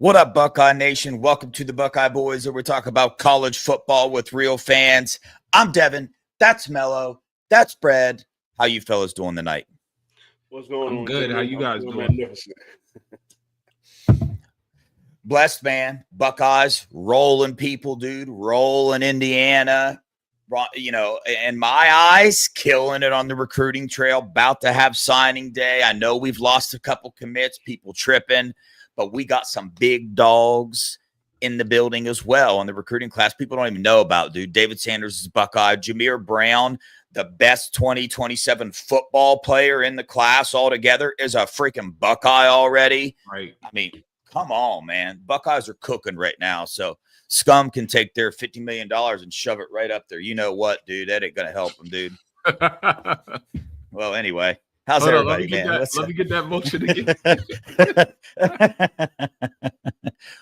What up, Buckeye Nation? Welcome to the Buckeye Boys, where we talk about college football with real fans. I'm Devan. That's Melo. That's Brad. How you fellas doing tonight? What's going on? I'm good. How you guys doing? Magnificent. Blessed, man. Buckeyes rolling people, dude. Rolling Indiana. You know, in my eyes, killing it on the recruiting trail. About to have signing day. I know we've lost a couple commits, people tripping, but we got some big dogs in the building as well on the recruiting class. People don't even know about, dude. David Sanders is Buckeye. Jameer Brown, the best 2027 football player in the class altogether, is a freaking Buckeye already. Right. I mean, come on, man. Buckeyes are cooking right now. So Scum can take their $50 million and shove it right up there. You know what, dude? That ain't going to help them, dude. Well, anyway. How's everybody, man? Let me get that motion again.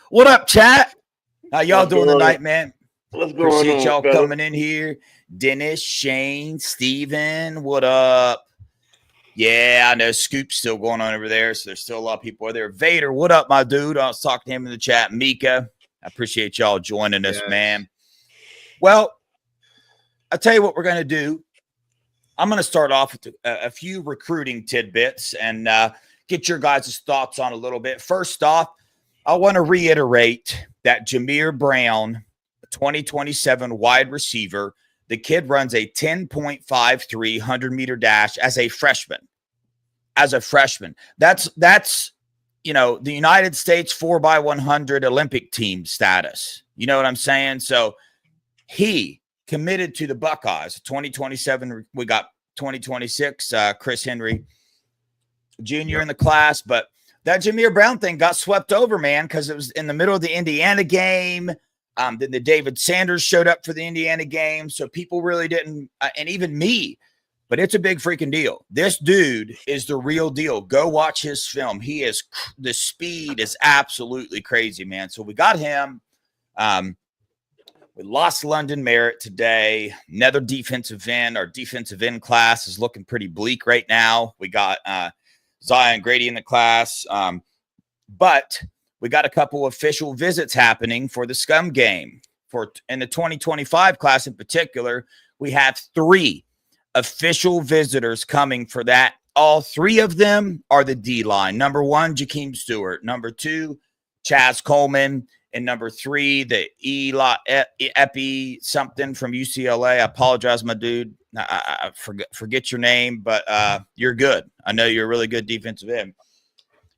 What up, chat? How y'all doing tonight, man? What's going Appreciate on, y'all brother? coming in here. Dennis, Shane, Steven, what up? Yeah, I know Scoop's still going on over there, so there's still a lot of people over there. Vader, what up, my dude? I was talking to him in the chat. Mika, I appreciate y'all joining us, man. Well, I'll tell you what we're going to do. I'm going to start off with a few recruiting tidbits and get your guys' thoughts on a little bit. First off, I want to reiterate that Jameer Brown, 2027 wide receiver, the kid runs a 10.53 100-meter dash as a freshman. That's you know, the United States 4x100 Olympic team status. You know what I'm saying? So he committed to the Buckeyes. 2027, we got 2026, Chris Henry Jr. in the class. But that Jameer Brown thing got swept over, man, because it was in the middle of the Indiana game. Then the David Sanders showed up for the Indiana game. So people really didn't, and even me, but it's a big freaking deal. This dude is the real deal. Go watch his film. The speed is absolutely crazy, man. So we got him. We lost London Merritt today. Another defensive end. Our defensive end class is looking pretty bleak right now. We got Zion Grady in the class. But we got a couple official visits happening for the Scum game. In the 2025 class in particular, we have 3 official visitors coming for that. All 3 of them are the D-line. Number 1, Jakeem Stewart. Number 2, Chaz Coleman. And number 3, the Epi something from UCLA. I apologize, my dude. I forget your name, but you're good. I know you're a really good defensive end.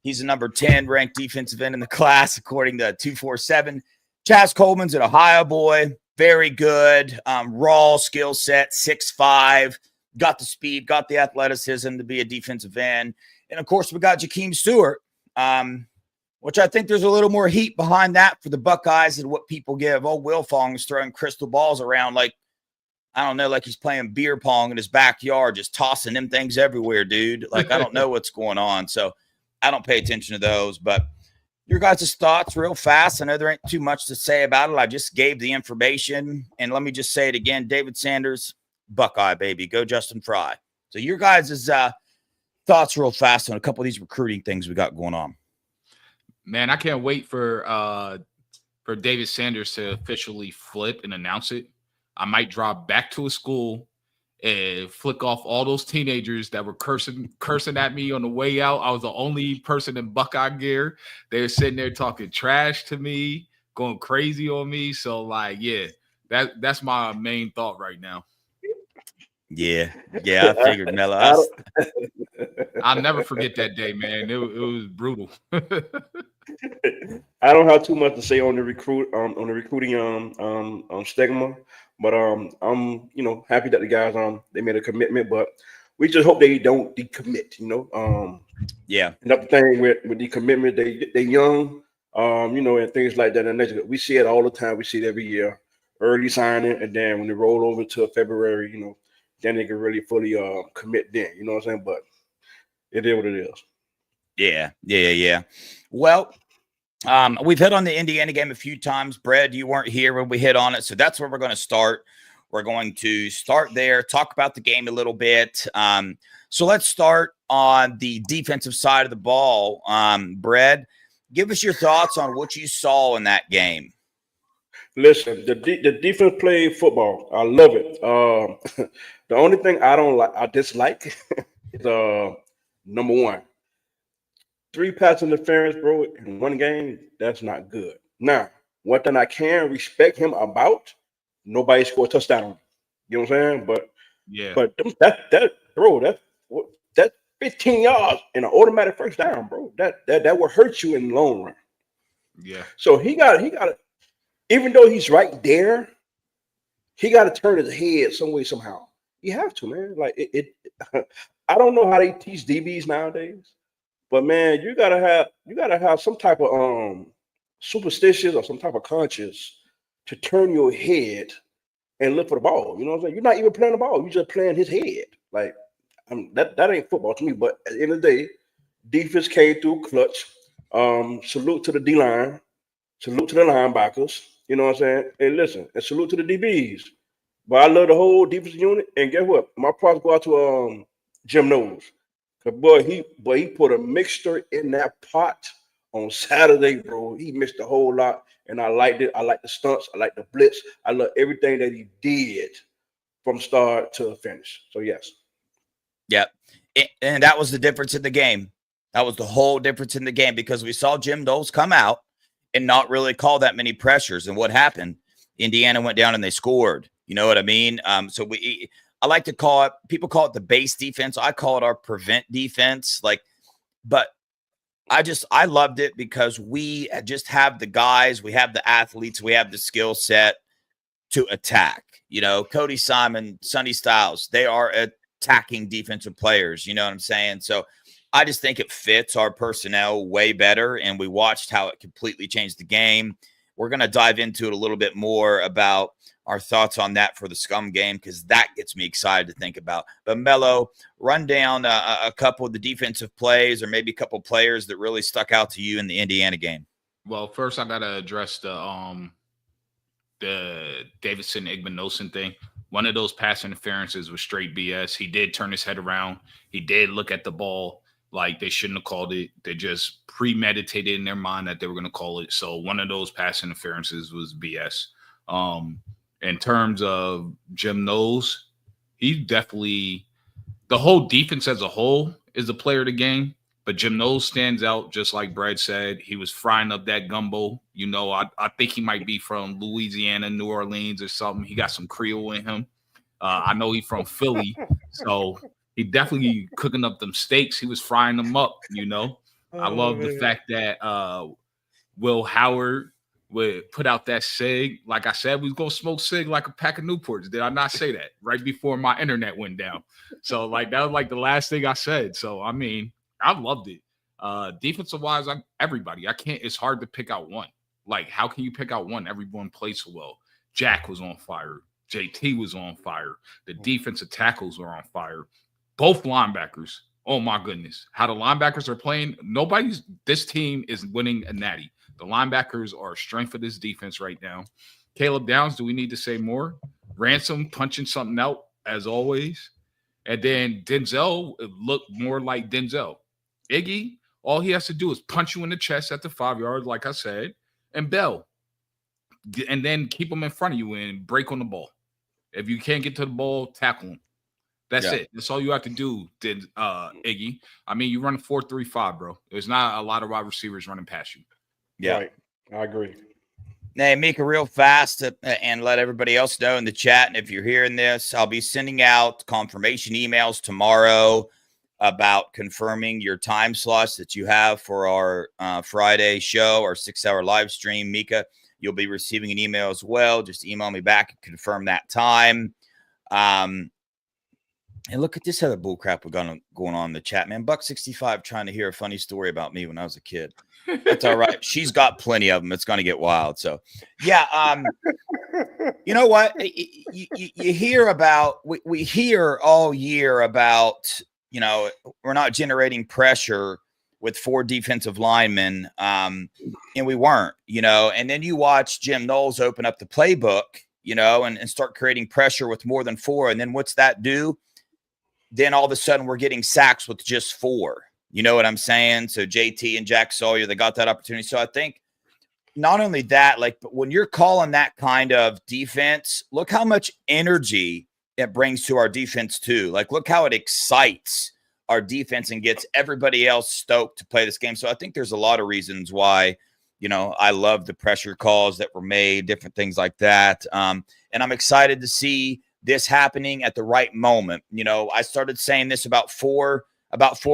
He's the number 10 ranked defensive end in the class, according to 247. Chaz Coleman's an Ohio boy. Very good. Raw skill set, 6'5". Got the speed, got the athleticism to be a defensive end. And, of course, we got Jakeem Stewart, which I think there's a little more heat behind that for the Buckeyes than what people give. Oh, Wilfong is throwing crystal balls around like, I don't know, like he's playing beer pong in his backyard, just tossing them things everywhere, dude. Like, I don't know what's going on. So I don't pay attention to those. But your guys' thoughts real fast. I know there ain't too much to say about it. I just gave the information. And let me just say it again. David Sanders, Buckeye, baby. Go Justin Fry. So your guys' thoughts real fast on a couple of these recruiting things we got going on. Man, I can't wait for David Sanders to officially flip and announce it. I might drive back to a school and flick off all those teenagers that were cursing at me on the way out. I was the only person in Buckeye gear. They were sitting there talking trash to me, going crazy on me. So, like, yeah, that's my main thought right now. Yeah, I figured, Melo. I'll never forget that day, man. It was brutal. I don't have too much to say on the recruiting stigma, but I'm happy that the guys they made a commitment, but we just hope they don't decommit. Yeah. Another thing with the commitment, they young, and things like that. And we see it all the time. We see it every year. Early signing, and then when they roll over to February, then they can really fully commit. Then you know what I'm saying, but it is what it is. Yeah. Well, we've hit on the Indiana game a few times. Brad, you weren't here when we hit on it, so that's where we're going to start. We're going to start there, talk about the game a little bit. So let's start on the defensive side of the ball. Brad, Give us your thoughts on what you saw in that game. Listen, the defense played football. I love it. The only thing I dislike is number one, 3 pass interference, bro, in one game. That's not good. Now, one thing I can respect him about, nobody scored a touchdown on him. You know what I'm saying? But that 15 yards and an automatic first down, bro. That will hurt you in the long run. Yeah. So he got even though he's right there, he got to turn his head some way somehow. You have to, man. Like it I don't know how they teach DBs nowadays, but man, you gotta have some type of superstitious or some type of conscience to turn your head and look for the ball. You know what I'm saying? You're not even playing the ball. You're just playing his head. Like that ain't football to me. But at the end of the day, defense came through clutch. Salute to the D-line. Salute to the linebackers. You know what I'm saying? And listen, and salute to the DBs. But I love the whole defensive unit. And guess what? My props go out to Jim Knowles. Cause he put a mixture in that pot on Saturday, bro. He mixed a whole lot. And I liked it. I like the stunts. I like the blitz. I love everything that he did from start to finish. So, yes. Yep. And that was the difference in the game. That was the whole difference in the game because we saw Jim Knowles come out and not really call that many pressures. And what happened? Indiana went down and they scored. You know what I mean? So I like to call it, people call it the base defense. I call it our prevent defense. But I loved it because we just have the guys, we have the athletes, we have the skill set to attack. You know, Cody Simon, Sonny Styles, they are attacking defensive players. You know what I'm saying? So I just think it fits our personnel way better. And we watched how it completely changed the game. We're going to dive into it a little bit more about our thoughts on that for the Scum game because that gets me excited to think about. But Melo, run down a couple of the defensive plays or maybe a couple of players that really stuck out to you in the Indiana game. Well, first I gotta address the Davidson Igbinosun thing. One of those pass interferences was straight BS. He did turn his head around. He did look at the ball like they shouldn't have called it. They just premeditated in their mind that they were going to call it. So one of those pass interferences was BS. In terms of Jim Knowles, he definitely – the whole defense as a whole is the player of the game. But Jim Knowles stands out, just like Brad said. He was frying up that gumbo. You know, I think he might be from Louisiana, New Orleans or something. He got some Creole in him. I know he's from Philly. So he definitely cooking up them steaks. He was frying them up, you know. I love the fact that Will Howard would put out that cig. Like I said, we was going to smoke cig like a pack of Newports. Did I not say that? Right before my internet went down. So, like, that was like the last thing I said. So, I mean, I loved it. Defensive wise, everybody. It's hard to pick out one. Like, how can you pick out one? Everyone played so well. Jack was on fire. JT was on fire. The defensive tackles were on fire. Both linebackers. Oh my goodness. How the linebackers are playing. This team is winning a natty. The linebackers are a strength of this defense right now. Caleb Downs, do we need to say more? Ransom punching something out as always. And then Denzel looked more like Denzel. Iggy, all he has to do is punch you in the chest at the 5 yard, like I said, and Bell. And then keep him in front of you and break on the ball. If you can't get to the ball, tackle him. That's it. That's all you have to do, Iggy. I mean, you run a 4-3-5, bro. There's not a lot of wide receivers running past you. Yeah, right. I agree. Hey, Mika, real fast and let everybody else know in the chat. And if you're hearing this, I'll be sending out confirmation emails tomorrow about confirming your time slots that you have for our Friday show, our 6-hour live stream. Mika, you'll be receiving an email as well. Just email me back and confirm that time. And look at this other bullcrap we got going on in the chat, man. Buck65 trying to hear a funny story about me when I was a kid. That's all right. She's got plenty of them. It's going to get wild. So, yeah. You know what? You hear about, we hear all year about, you know, we're not generating pressure with 4 defensive linemen. And we weren't, you know, and then you watch Jim Knowles open up the playbook, you know, and start creating pressure with more than 4. And then what's that do? Then all of a sudden we're getting sacks with just 4. You know what I'm saying? So JT and Jack Sawyer, they got that opportunity. So I think not only that, but when you're calling that kind of defense, look how much energy it brings to our defense too. Look how it excites our defense and gets everybody else stoked to play this game. So I think there's a lot of reasons why, I love the pressure calls that were made, different things like that. And I'm excited to see this happening at the right moment. I started saying this about 4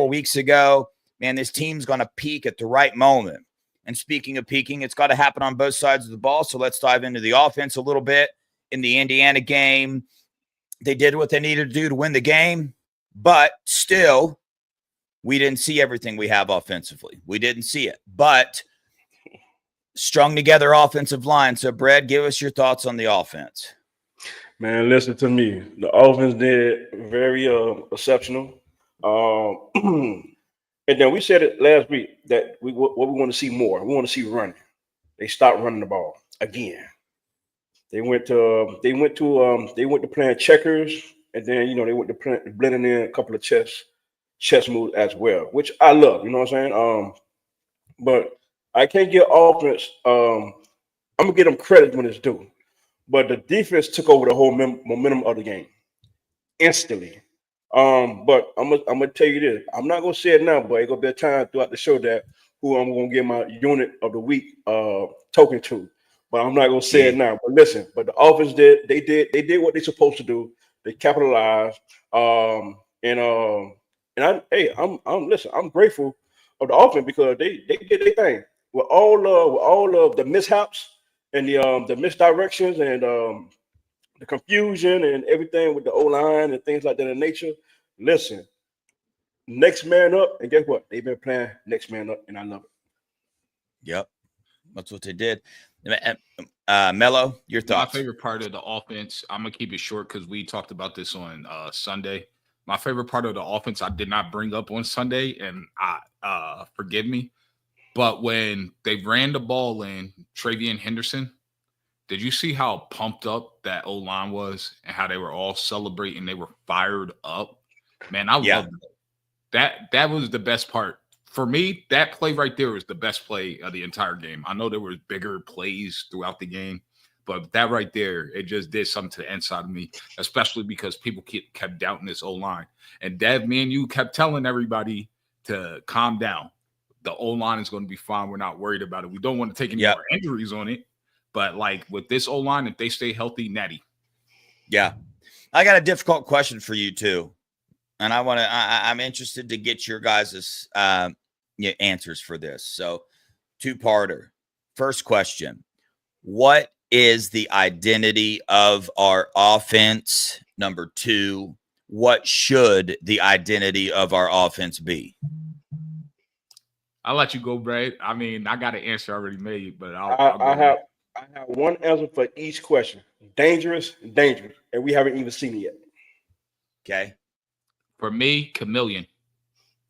weeks ago. Man, this team's going to peak at the right moment. And speaking of peaking, it's got to happen on both sides of the ball. So let's dive into the offense a little bit. In the Indiana game, they did what they needed to do to win the game, but still, we didn't see everything we have offensively. We didn't see it, but strung together offensive line. So, Brad, give us your thoughts on the offense. Man, listen to me. The offense did very exceptional. And then we said it last week that what we want to see more. We want to see running. They stopped running the ball again. They went to playing checkers, and then they went to blending in a couple of chess moves as well, which I love. You know what I'm saying? But I can't get offense. I'm gonna give them credit when it's due, but the defense took over the whole momentum of the game instantly. But I'm gonna tell you this. I'm not gonna say it now, but it's gonna be a time throughout the show that who I'm gonna give my unit of the week token to. But I'm not gonna say it now. But listen, the offense did what they're supposed to do. They capitalized. I'm grateful of the offense because they did their thing with all of the mishaps and the misdirections and the confusion and everything with the O-line and things like that in nature. Listen, next man up, and guess what? They've been playing next man up, and I love it. Yep, that's what they did. Melo, your thoughts? My favorite part of the offense, I'm going to keep it short because we talked about this on Sunday. My favorite part of the offense I did not bring up on Sunday, and forgive me, but when they ran the ball in, Travian Henderson, did you see how pumped up that O-line was and how they were all celebrating? They were fired up. Man, I loved that. That was the best part. For me, that play right there was the best play of the entire game. I know there were bigger plays throughout the game, but that right there, it just did something to the inside of me, especially because people kept doubting this O-line. And Dev, me and you kept telling everybody to calm down. The O-line is going to be fine. We're not worried about it. We don't want to take any more injuries on it. But with this O-line, if they stay healthy, natty. Yeah. I got a difficult question for you too. And I'm interested to get your guys' answers for this. So 2-parter. First question. What is the identity of our offense? Number 2, what should the identity of our offense be? I'll let you go, Brad. I mean, I got an answer already made, but I have one answer for each question. Dangerous, and we haven't even seen it yet. Okay. For me, chameleon.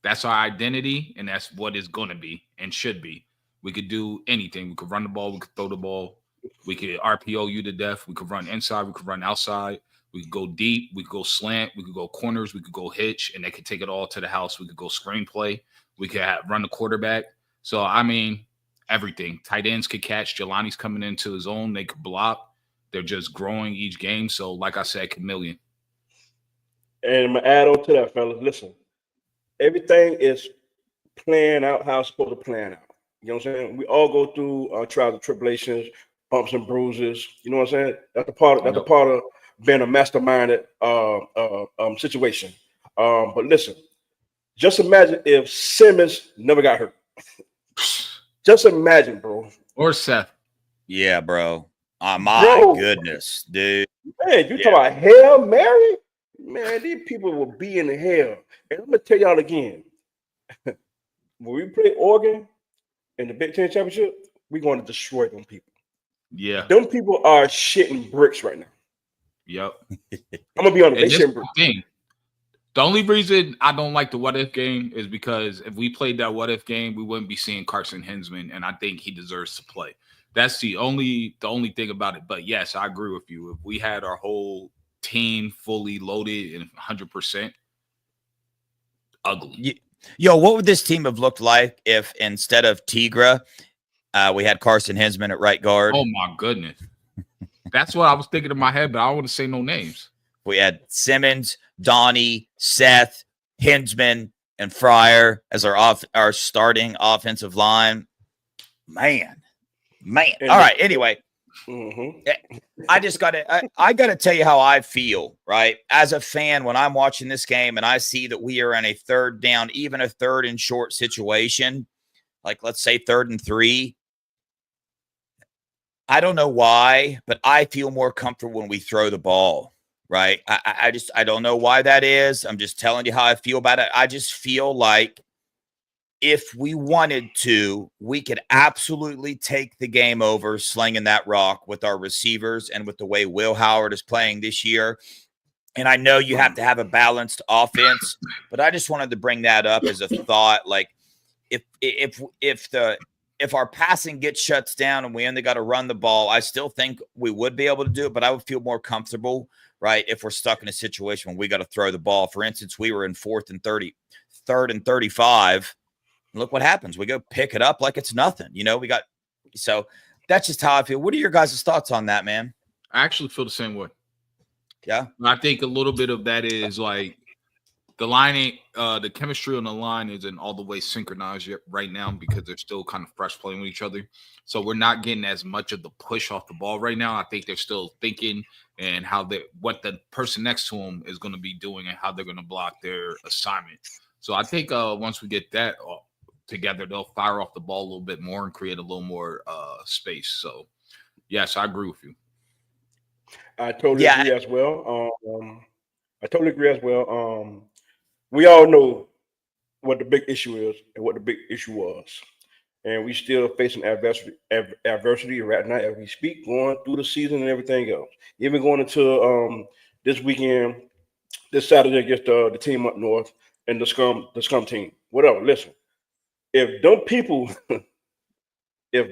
That's our identity, and that's what it's going to be and should be. We could do anything. We could run the ball. We could throw the ball. We could RPO you to death. We could run inside. We could run outside. We could go deep. We could go slant. We could go corners. We could go hitch, and they could take it all to the house. We could go screenplay. We could run the quarterback. So, I mean, everything. Tight ends could catch. Jelani's coming into his own. They could block. They're just growing each game. So, like I said, chameleon. And I'm going to add on to that, fellas. Listen, everything is playing out how it's supposed to plan out. You know what I'm saying? We all go through trials and tribulations, bumps and bruises. You know what I'm saying? That's a part of being a masterminded situation. But listen, just imagine if Simmons never got hurt. Just imagine, bro. Or Seth. Yeah, bro. My goodness, dude. Man, you talk about Hail Mary? Man, these people will be in the hell. And I'm going to tell y'all again. When we play Oregon in the Big Ten Championship, we're going to destroy them people. Yeah. Them people are shitting bricks right now. Yep. I'm going to be honest. They shitting bricks. The only reason I don't like the what-if game is because if we played that what-if game, we wouldn't be seeing Carson Hinsman, and I think he deserves to play. That's the only thing about it. But, yes, I agree with you. If we had our whole team fully loaded and 100%, ugly. Yo, what would this team have looked like if instead of Tigra, we had Carson Hinsman at right guard? Oh my goodness. That's what I was thinking in my head, but I don't want to say no names. We had Simmons, Donnie, Seth, Hinsman, and Fryer as our starting offensive line. Man. All right. Anyway, I just I gotta tell you how I feel, right? As a fan, when I'm watching this game and I see that we are in a third down, even a third and short situation, like let's say 3rd and 3. I don't know why, but I feel more comfortable when we throw the ball, right? I don't know why that is. I'm just telling you how I feel about it. I just feel like if we wanted to, we could absolutely take the game over slinging that rock with our receivers and with the way Will Howard is playing this year. And I know you have to have a balanced offense, but I just wanted to bring that up as a thought. Like if our passing gets shuts down and we only got to run the ball, I still think we would be able to do it, but I would feel more comfortable, right, if we're stuck in a situation when we got to throw the ball. For instance, we were in 4th and 30, 3rd and 35. Look what happens. We go pick it up like it's nothing. So that's just how I feel. What are your guys' thoughts on that, man? I actually feel the same way. Yeah. I think a little bit of that is like the line ain't the chemistry on the line isn't all the way synchronized yet right now because they're still kind of fresh playing with each other. So we're not getting as much of the push off the ball right now. I think they're still thinking and what the person next to them is going to be doing and how they're going to block their assignment. So I think once we get that together, they'll fire off the ball a little bit more and create a little more space. So yes, I agree with you. I totally agree as well. We all know what the big issue is and what the big issue was. And we still facing adversity right now as we speak, going through the season and everything else. Even going into this weekend, this Saturday against the team up north and the Scum team. Whatever. Listen, if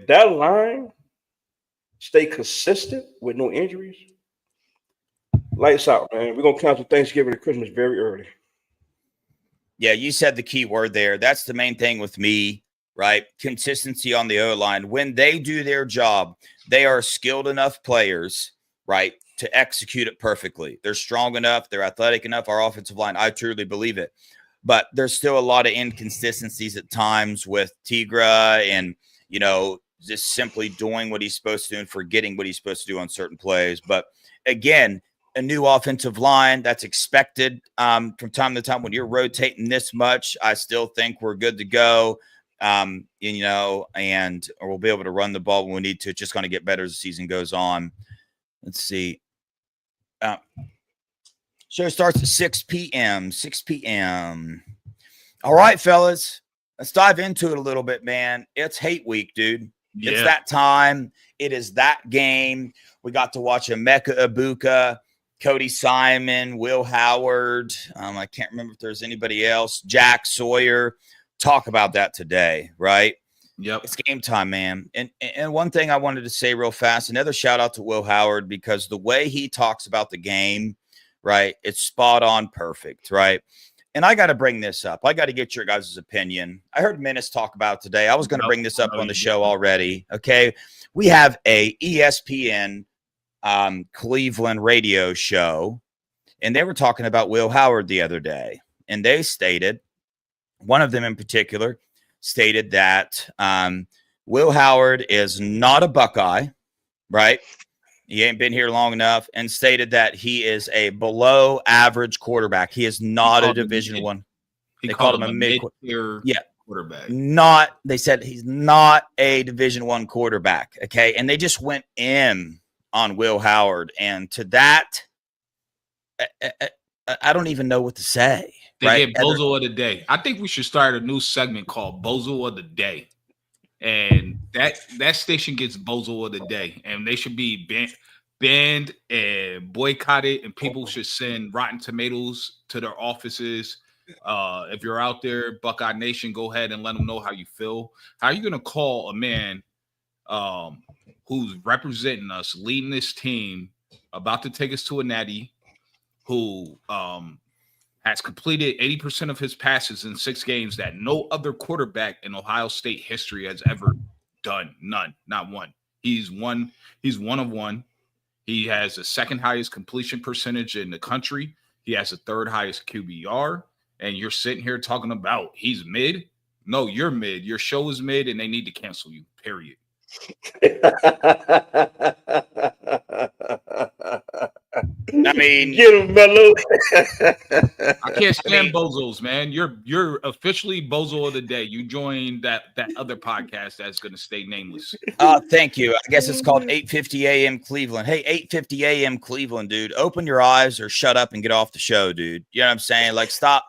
that line stay consistent with no injuries, lights out, man. We're gonna cancel Thanksgiving and Christmas very early. Yeah, you said the key word there. That's the main thing with me, right? Consistency on the O-line. When they do their job, they are skilled enough players, right, to execute it perfectly. They're strong enough. They're athletic enough. Our offensive line, I truly believe it. But there's still a lot of inconsistencies at times with Tigra and, just simply doing what he's supposed to do and forgetting what he's supposed to do on certain plays. But again, a new offensive line that's expected from time to time. When you're rotating this much, I still think we're good to go, and we'll be able to run the ball when we need to. It's just going to get better as the season goes on. Let's see. Show starts at 6 p.m. 6 p.m. All right, fellas. Let's dive into it a little bit, man. It's hate week, dude. Yeah. It's that time. It is that game. We got to watch Emeka Ibuka, Cody Simon, Will Howard. I can't remember if there's anybody else. Jack Sawyer. Talk about that today, right? Yep. It's game time, man. And one thing I wanted to say real fast, another shout out to Will Howard, because the way he talks about the game, right, it's spot on perfect, right? And I got to bring this up. I got to get your guys' opinion. I heard Menace talk about it today. I was going to bring this up on the show already, okay? We have a ESPN Cleveland radio show, and they were talking about Will Howard the other day. And they stated, one of them in particular, stated that Will Howard is not a Buckeye, right? He ain't been here long enough, and stated that he is a below average quarterback. He is not a Division I. They called him a mid-tier quarterback. They said he's not a Division I quarterback. Okay. And they just went in on Will Howard. And to that, I don't even know what to say. They get Bozo of the Day. I think we should start a new segment called Bozo of the Day. And that station gets Bozo of the Day. And they should be banned and boycotted. And people should send Rotten Tomatoes to their offices. If you're out there, Buckeye Nation, go ahead and let them know how you feel. How are you going to call a man who's representing us, leading this team, about to take us to a natty, who has completed 80% of his passes in 6 games that no other quarterback in Ohio State history has ever done. None, not one. He's one of one. He has the second highest completion percentage in the country. He has the third highest QBR. And you're sitting here talking about he's mid. No, you're mid. Your show is mid, and they need to cancel you. Period. I mean, get him, Melo. I can't stand bozos, man. You're officially bozo of the day. You joined that other podcast that's going to stay nameless. Thank you. I guess it's called 8:50 a.m. Cleveland. Hey, 8:50 a.m. Cleveland, dude. Open your eyes or shut up and get off the show, dude. You know what I'm saying? Like, stop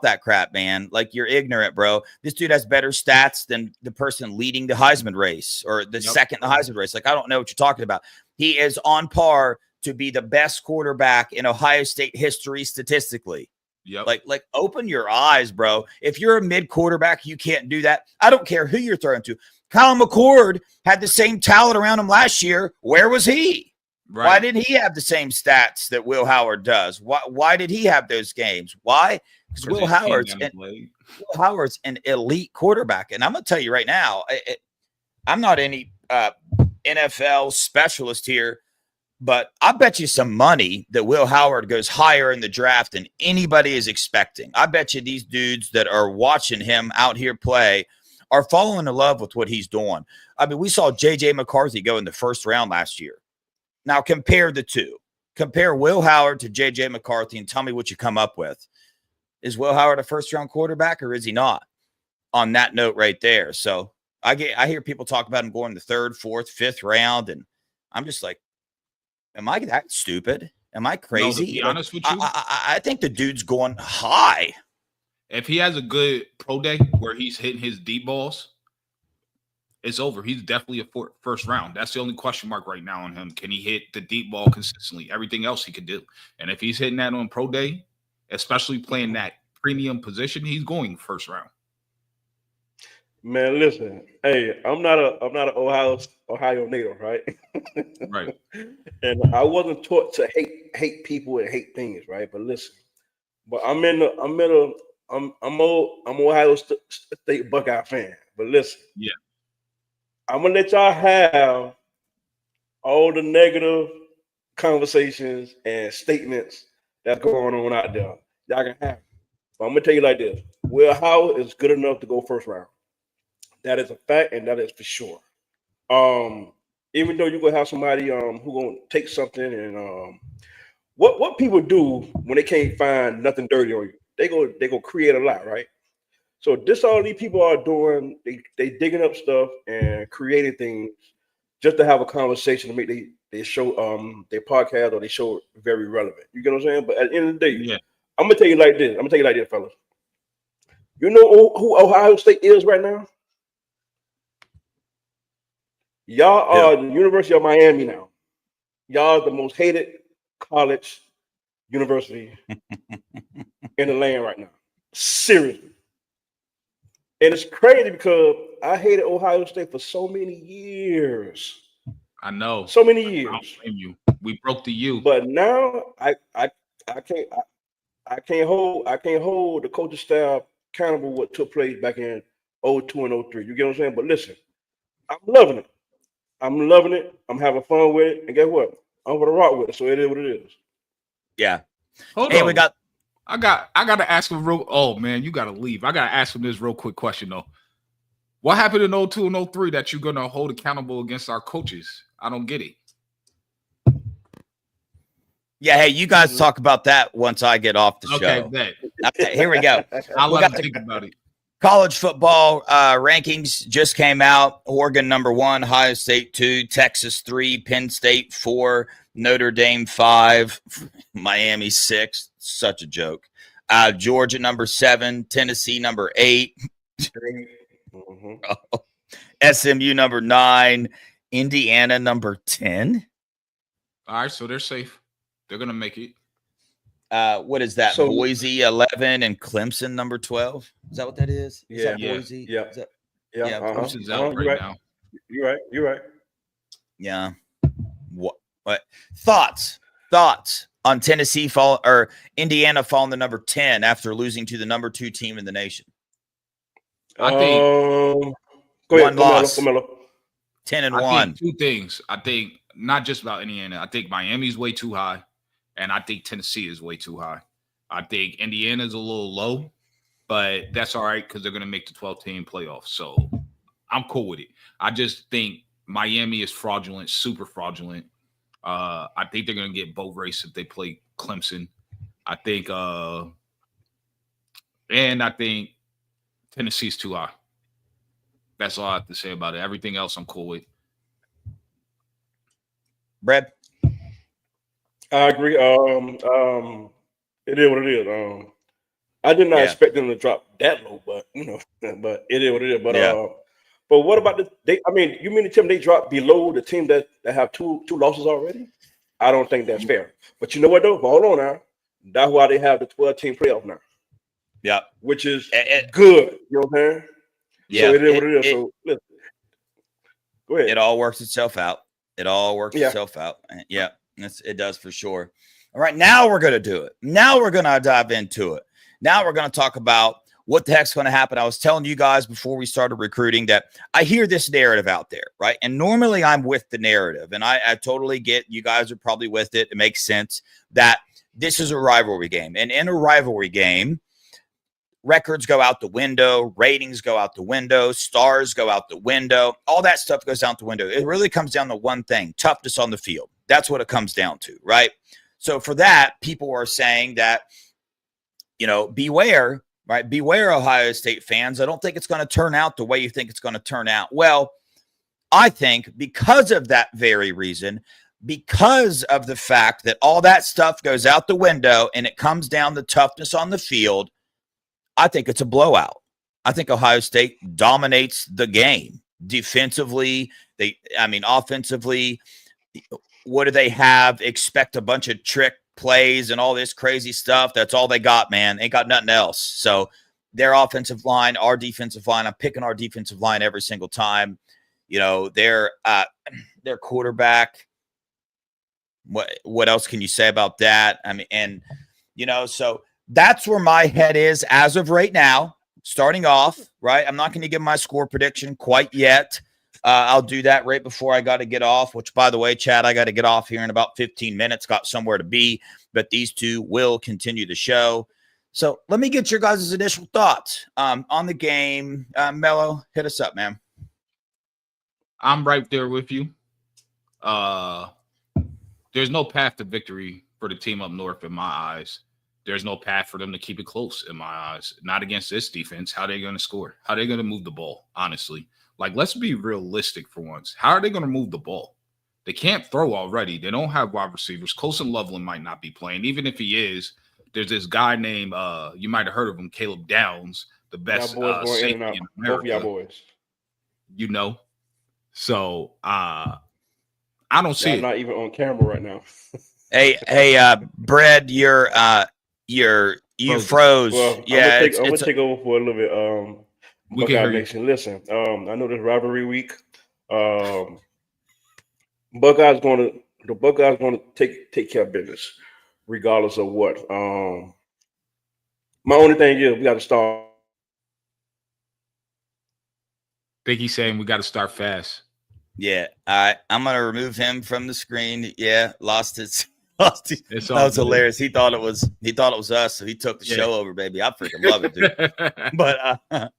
that crap, man. Like, you're ignorant, bro. This dude has better stats than the person leading the Heisman race or the second in the Heisman race. Like, I don't know what you're talking about. He is on par to be the best quarterback in Ohio State history statistically. Yep. Like open your eyes, bro. If you're a mid quarterback, you can't do that. I don't care who you're throwing to. Kyle McCord had the same talent around him last year. Where was he? Right. Why didn't he have the same stats that Will Howard does? Why did he have those games? Why? Because Will Howard's an elite quarterback. And I'm going to tell you right now, I'm not any NFL specialist here, but I bet you some money that Will Howard goes higher in the draft than anybody is expecting. I bet you these dudes that are watching him out here play are falling in love with what he's doing. I mean, we saw J.J. McCarthy go in the first round last year. Now compare the two. Compare Will Howard to J.J. McCarthy and tell me what you come up with. Is Will Howard a first-round quarterback or is he not? On that note right there. So I hear people talk about him going the 3rd, 4th, 5th round, and I'm just like, am I that stupid? Am I crazy? No, to be honest with you, I think the dude's going high. If he has a good pro day where he's hitting his deep balls, it's over. He's definitely a first round. That's the only question mark right now on him. Can he hit the deep ball consistently? Everything else he could do. And if he's hitting that on pro day, especially playing that premium position, he's going first round. Man, listen. Hey, I'm not an Ohio native, right? Right. And I wasn't taught to hate people and hate things, right? But listen, but I'm Ohio State Buckeye fan. But listen, yeah, I'm gonna let y'all have all the negative conversations and statements that's going on out there. Y'all can have it. But I'm gonna tell you like this: Will Howard is good enough to go first round. That is a fact, and that is for sure. Even though you're gonna have somebody who gonna take something and what people do when they can't find nothing dirty on you, they go create a lot, right? So this all these people are doing, they digging up stuff and creating things just to have a conversation to make they show their podcast or they show very relevant. You get what I'm saying? But at the end of the day, yeah. I'm gonna tell you like this. Fellas. You know who Ohio State is right now? Y'all are the University of Miami now. Y'all are the most hated college university in the land right now. Seriously. And it's crazy because I hated Ohio State for so many years. I know. So many years. I don't blame you. We broke the U. But now I can't hold the coaching staff accountable what took place back in 02 and 03. You get what I'm saying? But listen, I'm loving it. I'm having fun with it. And guess what? I'm gonna rock with it. So it is what it is. Yeah. Hold on. I got to ask him oh man, you gotta leave. I gotta ask him this real quick question though. What happened in 02 and 03 that you're gonna hold accountable against our coaches? I don't get it. Yeah, hey, you guys talk about that once I get off the show. Okay, here we go. I'll let him think about it. College football rankings just came out. Oregon #1, Ohio State 2, Texas 3, Penn State 4, Notre Dame 5, Miami 6. Such a joke. Georgia #7, Tennessee #8, SMU #9, Indiana #10. All right, so they're safe. They're gonna make it. What is that? So, Boise 11 and Clemson #12. Is that what that is? Is that Boise? Yeah. Yeah. Clemson's out right now. You're right. Yeah. What thoughts on Indiana falling to number 10 after losing to the number 2 team in the nation? I think Go one ahead, loss. Melo. 10-1. I think two things. I think not just about Indiana. I think Miami's way too high, and I think Tennessee is way too high. I think Indiana's a little low, but that's all right because they're going to make the 12-team playoffs. So I'm cool with it. I just think Miami is fraudulent, super fraudulent. I think they're going to get boat race if they play Clemson. I think Tennessee's too high. That's all I have to say about it. Everything else I'm cool with. Brad? I agree. It is what it is. I did not expect them to drop that low, but but it is what it is. But what about you mean to tell me they dropped below the team that have two losses already? I don't think that's fair. But you know what though? Hold on now. That's why they have the 12-team playoff now. Yeah. Which is good. You know what I'm saying? Yeah. So it is what it is. So listen. Go ahead. It all works itself out. Itself out. Yeah, it does for sure. All right, now we're going to do it. Now we're going to dive into it. Now we're going to talk about what the heck's going to happen. I was telling you guys before we started recruiting that I hear this narrative out there, right? And normally I'm with the narrative, and I totally get you guys are probably with it. It makes sense that this is a rivalry game. And in a rivalry game, records go out the window, ratings go out the window, stars go out the window, all that stuff goes out the window. It really comes down to one thing: toughness on the field. That's what it comes down to, right? So for that, people are saying that, beware, right? Beware, Ohio State fans. I don't think it's going to turn out the way you think it's going to turn out. Well, I think because of that very reason, because of the fact that all that stuff goes out the window and it comes down to toughness on the field, I think it's a blowout. I think Ohio State dominates the game defensively. Offensively, what do they have? Expect a bunch of trick plays and all this crazy stuff. That's all they got, man. Ain't got nothing else. So their offensive line, our defensive line, I'm picking our defensive line every single time. Their quarterback. What else can you say about that? So that's where my head is as of right now, starting off, right? I'm not going to give my score prediction quite yet. I'll do that right before I got to get off, which, by the way, Chad, I got to get off here in about 15 minutes, got somewhere to be, but these two will continue the show. So let me get your guys' initial thoughts on the game. Melo, hit us up, man. I'm right there with you. There's no path to victory for the team up north in my eyes. There's no path for them to keep it close in my eyes. Not against this defense. How are they going to score? How are they going to move the ball, honestly? Let's be realistic for once. How are they going to move the ball? They can't throw already. They don't have wide receivers. Colson Loveland might not be playing. Even if he is, there's this guy named, you might have heard of him, Caleb Downs, the best safety in America. Both of y'all boys. So I don't see it. Not even on camera right now. Hey, Brad, you froze. Well, yeah, I'm gonna take over for a little bit. We can hear you. Listen, I know this rivalry week. Buckeyes going to take care of business, regardless of what. My only thing is we got to start. I think he's saying we got to start fast. Yeah, I'm gonna remove him from the screen. Yeah, lost his. That was hilarious. He thought it was us, so he took the show over, baby. I freaking love it, dude. But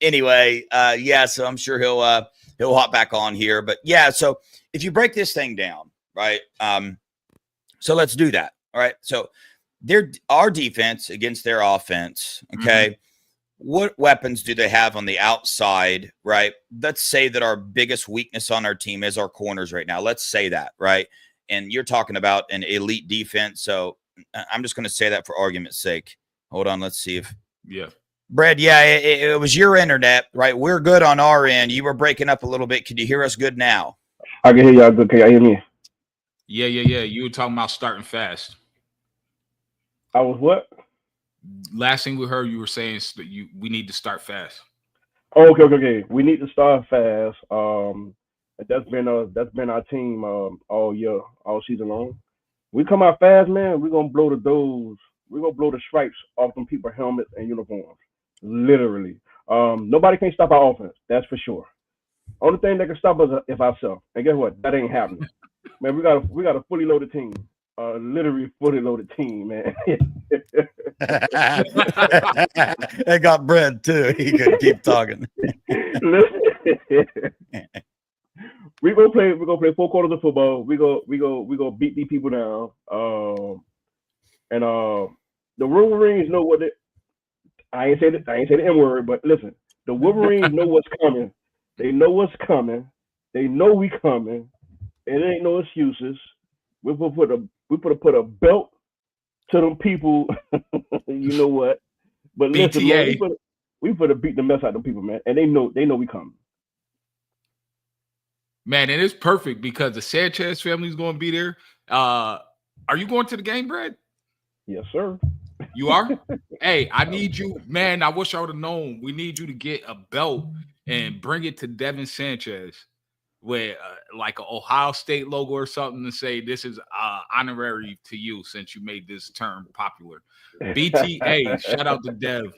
anyway, so I'm sure he'll hop back on here. But yeah, so if you break this thing down, right? So let's do that. All right. So our defense against their offense, okay. Mm-hmm. What weapons do they have on the outside, right? Let's say that our biggest weakness on our team is our corners right now. Let's say that, right? And you're talking about an elite defense. So I'm just going to say that for argument's sake. Hold on. Let's see if. Yeah. Brad, it was your internet, right? We're good on our end. You were breaking up a little bit. Can you hear us good now? I can hear y'all good. Can y'all hear me? Yeah. You were talking about starting fast. I was what? Last thing we heard, you were saying we need to start fast. Oh, okay. We need to start fast. That's been our team all year, all season long. We come out fast, man. We're gonna blow the doors. We're gonna blow the stripes off them people's helmets and uniforms. Literally. Nobody can stop our offense. That's for sure. Only thing that can stop us is ourselves. And guess what? That ain't happening. Man, we got a fully loaded team. Literally fully loaded team, man. They got bread too. He could keep talking. We're gonna play 4 quarters of football. We go beat these people down. The Wolverines know what it. I ain't say the N word, but listen, the Wolverines know what's coming. They know what's coming. They know we coming. It ain't no excuses. We put a belt to them people. You know what? But listen, man, we put a beat the mess out of them people, man, and they know we coming. Man, it is perfect because the Sanchez family is going to be there. Are you going to the game, Brad? Yes, sir. You are? Hey, I need you, man. I wish I would have known. We need you to get a belt and bring it to Devan Sanchez with like an Ohio State logo or something to say this is honorary to you since you made this term popular. BTA, shout out to Dev.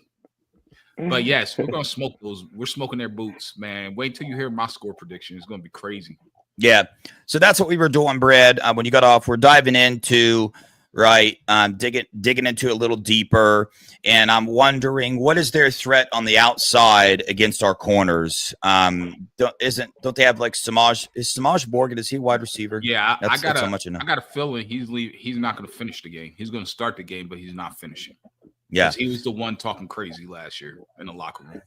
But yes, we're gonna smoke those. We're smoking their boots, man. Wait till you hear my score prediction. It's gonna be crazy. Yeah. So that's what we were doing, Brad. When you got off, we're diving into digging into a little deeper, and I'm wondering what is their threat on the outside against our corners? Don't they have like Samaj? Is Samaj Morgan? Is he wide receiver? Yeah, I got so much enough. I got a feeling he's not going to finish the game. He's going to start the game, but he's not finishing. Yeah, he was the one talking crazy last year in the locker room.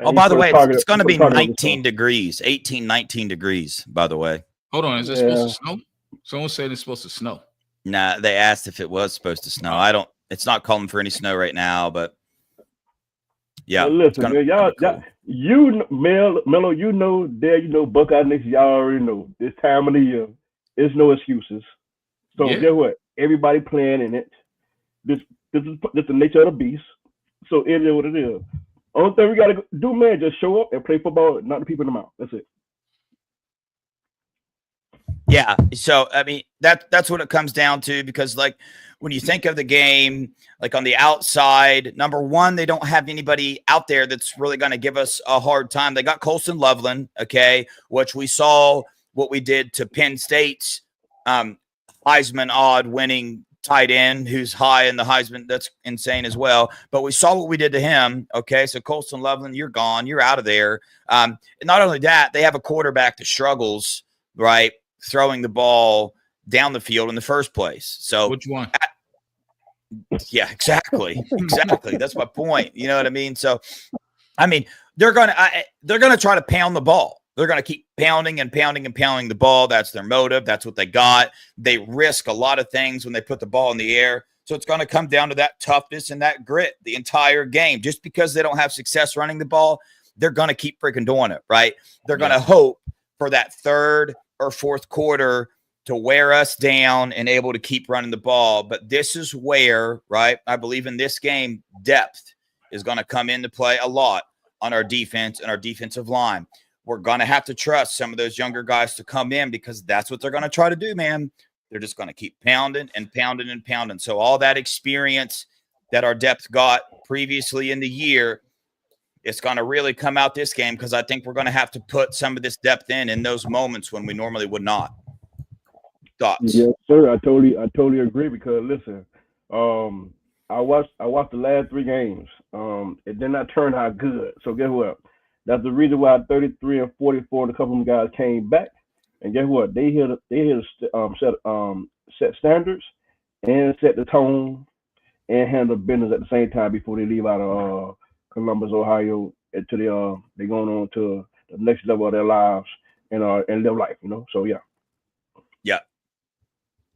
Oh, by the way, it's going to be 19 degrees, 18, 19 degrees, by the way. Hold on. Is it supposed to snow? Someone said it's supposed to snow. Nah, they asked if it was supposed to snow. It's not calling for any snow right now, but yeah. Well, listen, man, y'all, Melo, you know, Buckeyes next, y'all already know this time of the year, there's no excuses. So guess what? Everybody playing in it. This is the nature of the beast. So it is what it is. Only thing we gotta do, man, just show up and play football, and knock the people in the mouth. That's it. Yeah. So, I mean, that's what it comes down to, because like when you think of the game, like on the outside, number one, they don't have anybody out there that's really going to give us a hard time. They got Colson Loveland, okay, which we saw what we did to Penn State's Heisman odd winning tight end who's high in the Heisman. That's insane as well. But we saw what we did to him. Okay. So Colson Loveland, you're gone. You're out of there. And not only that, they have a quarterback that struggles, right, throwing the ball down the field in the first place. So which one? Yeah, exactly. Exactly. That's my point. You know what I mean? So, I mean, they're going to try to pound the ball. They're going to keep pounding and pounding and pounding the ball. That's their motive. That's what they got. They risk a lot of things when they put the ball in the air. So it's going to come down to that toughness and that grit the entire game. Just because they don't have success running the ball, they're going to keep freaking doing it, right? They're going to hope for that third or fourth quarter to wear us down and able to keep running the ball. But this is where, right, I believe in this game, depth is going to come into play a lot on our defense and our defensive line. We're going to have to trust some of those younger guys to come in because that's what they're going to try to do, man. They're just going to keep pounding and pounding and pounding. So all that experience that our depth got previously in the year, it's going to really come out this game because I think we're going to have to put some of this depth in those moments when we normally would not. Thoughts? Yes, sir. I totally agree because listen, I watched the last 3 games. It did not turn out good. So guess what? That's the reason why 33 and 44, and a couple of them guys came back. And guess what? They set standards and set the tone and handle business at the same time before they leave out of Columbus, Ohio, until they're going on to the next level of their lives and live life. You know. So yeah. Yeah.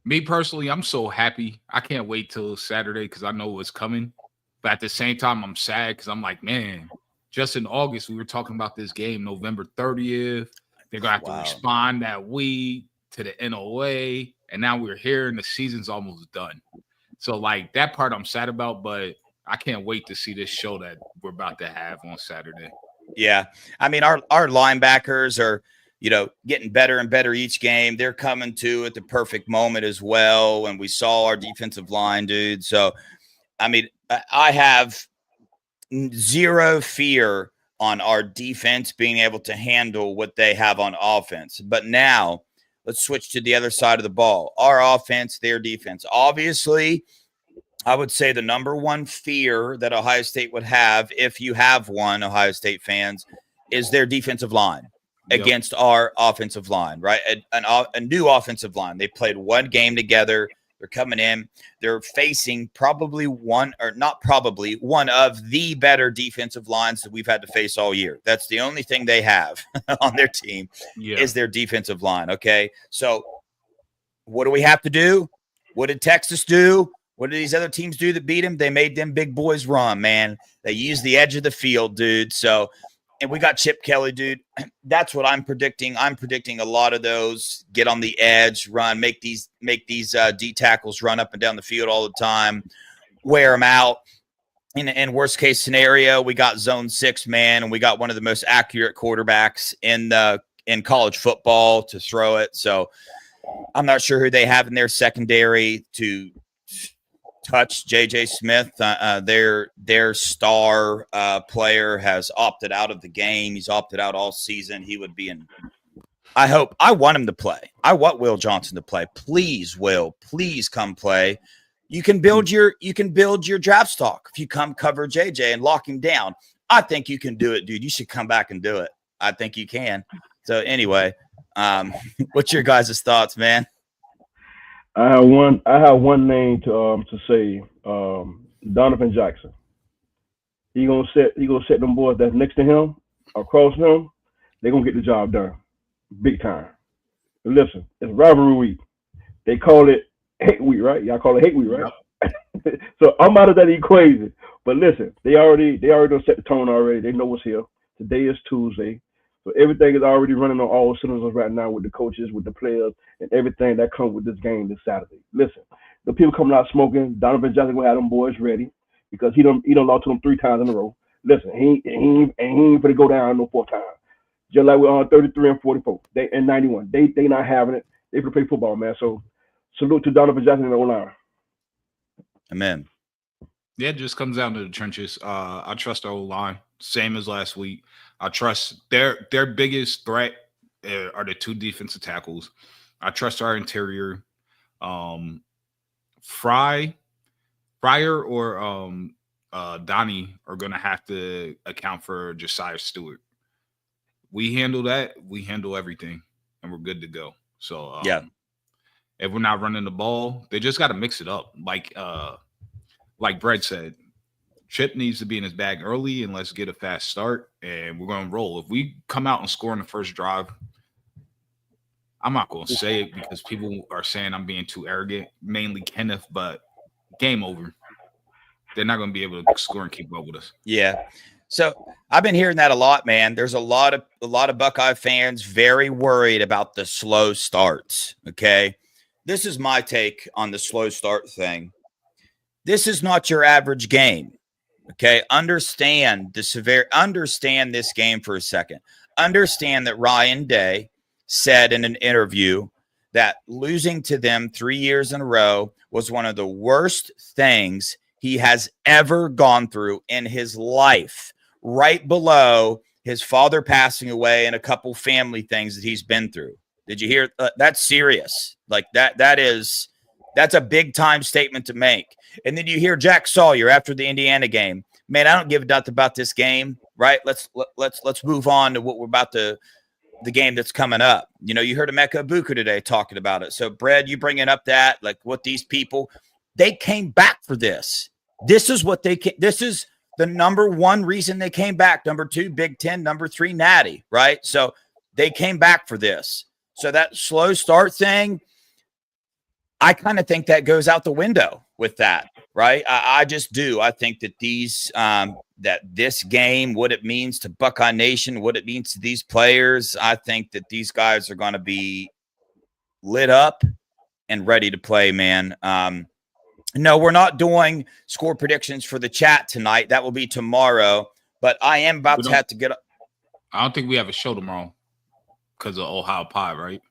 Me personally, I'm so happy. I can't wait till Saturday because I know what's coming. But at the same time, I'm sad because I'm like, man, just in August, we were talking about this game, November 30th. They're going to have to respond that week to the NOA. And now we're here and the season's almost done. So, like, that part I'm sad about, but I can't wait to see this show that we're about to have on Saturday. Yeah. I mean, our linebackers are getting better and better each game. They're coming to at the perfect moment as well. And we saw our defensive line, dude. So, I mean, I have zero fear on our defense being able to handle what they have on offense. But now let's switch to the other side of the ball. Our offense, their defense. Obviously, I would say the number one fear that Ohio State would have, if you have one, Ohio State fans, is their defensive line against our offensive line, right? A new offensive line. They played one game together. They're coming in. They're facing one of the better defensive lines that we've had to face all year. That's the only thing they have on their team is their defensive line, okay? So what do we have to do? What did Texas do? What did these other teams do that beat them? They made them big boys run, man. They used the edge of the field, dude. So, and we got Chip Kelly, dude. That's what I'm predicting. I'm predicting a lot of those get on the edge, run, make these D tackles run up and down the field all the time, wear them out. In worst case scenario, we got zone 6 man, and we got one of the most accurate quarterbacks in college football to throw it. So I'm not sure who they have in their secondary to touch JJ Smith. Their star player has opted out of the game. He's opted out all season. He would be in. I want him to play. I want Will Johnson to play. Please, Will, please come play. You can build your draft stock if you come cover JJ and lock him down. I think you can do it, dude. You should come back and do it. I think you can. So anyway, what's your guys' thoughts, man? I have one name to say. Donovan Jackson. He gonna set them boys that's next to him, across him. They're gonna get the job done, big time. But listen, it's rivalry week. They call it hate week, right? Y'all call it hate week, right? Yep. So I'm out of that equation. But listen, they already done set the tone already. They know what's here. Today is Tuesday. So everything is already running on all cylinders right now with the coaches, with the players, and everything that comes with this game this Saturday. Listen, the people coming out smoking, Donovan Johnson gonna have them boys ready because he done lost to them 3 times in a row. Listen, he ain't gonna go down no 4th time. Just like we're on 33 and 44, they and 91. They not having it. They play football, man. So salute to Donovan Johnson in the O-line. Amen. Yeah, it just comes down to the trenches. I trust our O-line, same as last week. I trust their biggest threat are the 2 defensive tackles. I trust our interior. Fryer or Donnie are going to have to account for Josiah Stewart. We handle that. We handle everything, and we're good to go. So if we're not running the ball, they just got to mix it up. Like Brett said, Chip needs to be in his bag early, and let's get a fast start, and we're going to roll. If we come out and score in the first drive, I'm not going to say it because people are saying I'm being too arrogant, mainly Kenneth, but game over. They're not going to be able to score and keep up with us. Yeah. So I've been hearing that a lot, man. There's a lot of Buckeye fans very worried about the slow starts. Okay. This is my take on the slow start thing. This is not your average game. Okay. Understand this game for a second. Understand that Ryan Day said in an interview that losing to them 3 years in a row was one of the worst things he has ever gone through in his life, right below his father passing away and a couple family things that he's been through. Did you hear? That's serious. Like that's a big time statement to make. And then you hear Jack Sawyer after the Indiana game. Man, I don't give a damn about this game, right? Let's move on to what we're about to the game that's coming up. You know, you heard Emeka Ibuka today talking about it. So, Brad, you bringing up that, like what these people, they came back for this. This is what this is the number 1 reason they came back. Number 2, Big Ten. Number 3, Natty, right? So they came back for this. So that slow start thing, I kind of think that goes out the window with that, right? I just do. I think that this game, what it means to Buckeye Nation, what it means to these players, I think that these guys are going to be lit up and ready to play, man. No, we're not doing score predictions for the chat tonight. That will be tomorrow. But I am about to have to get up. I don't think we have a show tomorrow. because of Ohio Pie, right?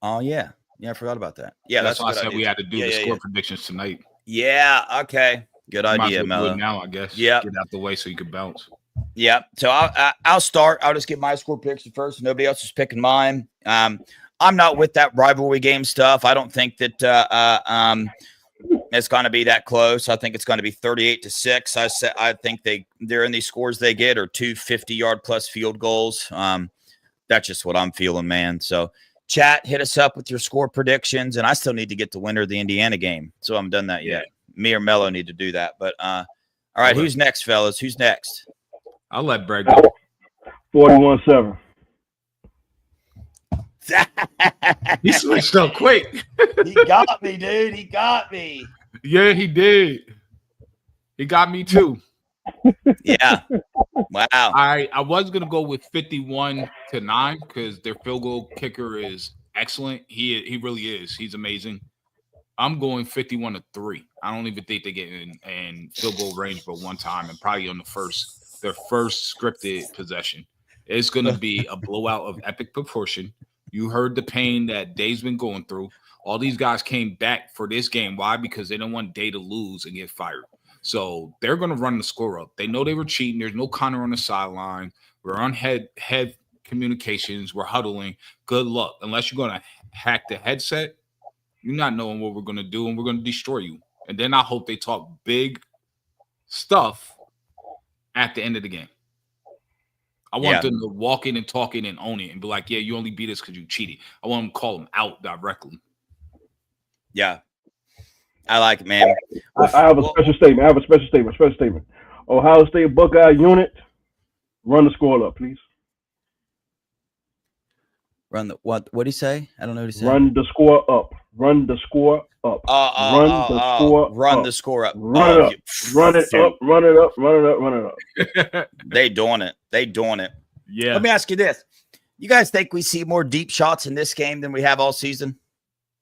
Oh yeah, I forgot about that. Yeah, that's a why I good said idea. we had to do the score yeah. predictions tonight. Yeah, okay, good Might as idea, well do Melo. it now, I guess. Yeah, get out the way so you can bounce. Yeah, so I'll start. I'll just get my score prediction first. Nobody else is picking mine. I'm not with that rivalry game stuff. I don't think that it's going to be that close. I think it's going to be 38-6. I think they're in these scores they get are 2 50-yard plus field goals. That's just what I'm feeling, man. So chat, hit us up with your score predictions, and I still need to get the winner of the Indiana game. So I haven't done that yet. Me or Melo need to do that. But all right, who's next, fellas? Who's next? I'll let Brad go. 41-7. He switched up quick. He got me, dude. He got me. Yeah, he did. He got me too. Yeah. Wow. I was gonna go with 51-9 because their field goal kicker is excellent. He really is. He's amazing. I'm going 51-3. I don't even think they get in field goal range but one time, and probably on their first scripted possession. It's going to be a blowout of epic proportion. You heard the pain that Dave's been going through. All these guys came back for this game. Why? Because they don't want Dave to lose and get fired. So they're going to run the score up. They know they were cheating. There's no Connor on the sideline. We're on head communications. We're huddling. Good luck. Unless you're going to hack the headset, you're not knowing what we're going to do, and we're going to destroy you. And then I hope they talk big stuff at the end of the game. I want them to walk in and talk in and own it and be like, yeah, you only beat us because you cheated. I want them to call them out directly. Yeah. I like it, man. I have a special statement. Ohio State Buckeye unit, run the score up, please. Run the what? What did he say? I don't know what he said. Run the score up. Run the score up. Run the score up. Run it up. They doing it. Yeah. Let me ask you this. You guys think we see more deep shots in this game than we have all season?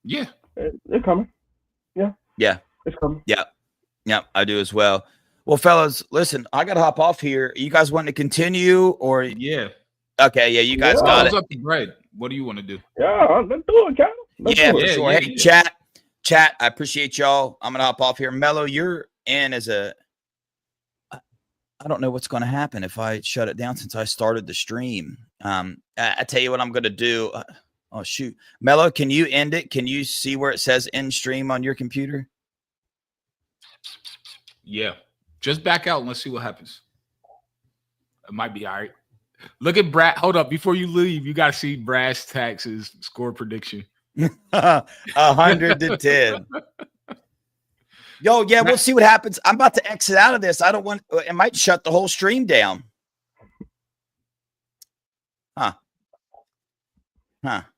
Yeah. They're coming. Yeah. Yeah. It's coming. Yeah. Yeah, I do as well. Well, fellas, listen, I got to hop off here. You guys want to continue or? Yeah. Okay. Yeah. You guys got it. Up to Brad. What do you want to do? Yeah. Let's do it, Cal. For sure. Hey, chat. I appreciate y'all. I'm going to hop off here. Melo, you're in as a, I don't know what's going to happen if I shut it down since I started the stream. I tell you what I'm going to do. Oh, shoot. Melo, can you end it? Can you see where it says end stream on your computer? Yeah. Just back out and let's see what happens. It might be all right. Look at Brad. Hold up. Before you leave, you got to see Brass Tax's score prediction. 100-10. Yo, yeah, we'll see what happens. I'm about to exit out of this. I don't want it might shut the whole stream down. I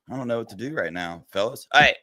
don't know what to do right now, fellas. Hey,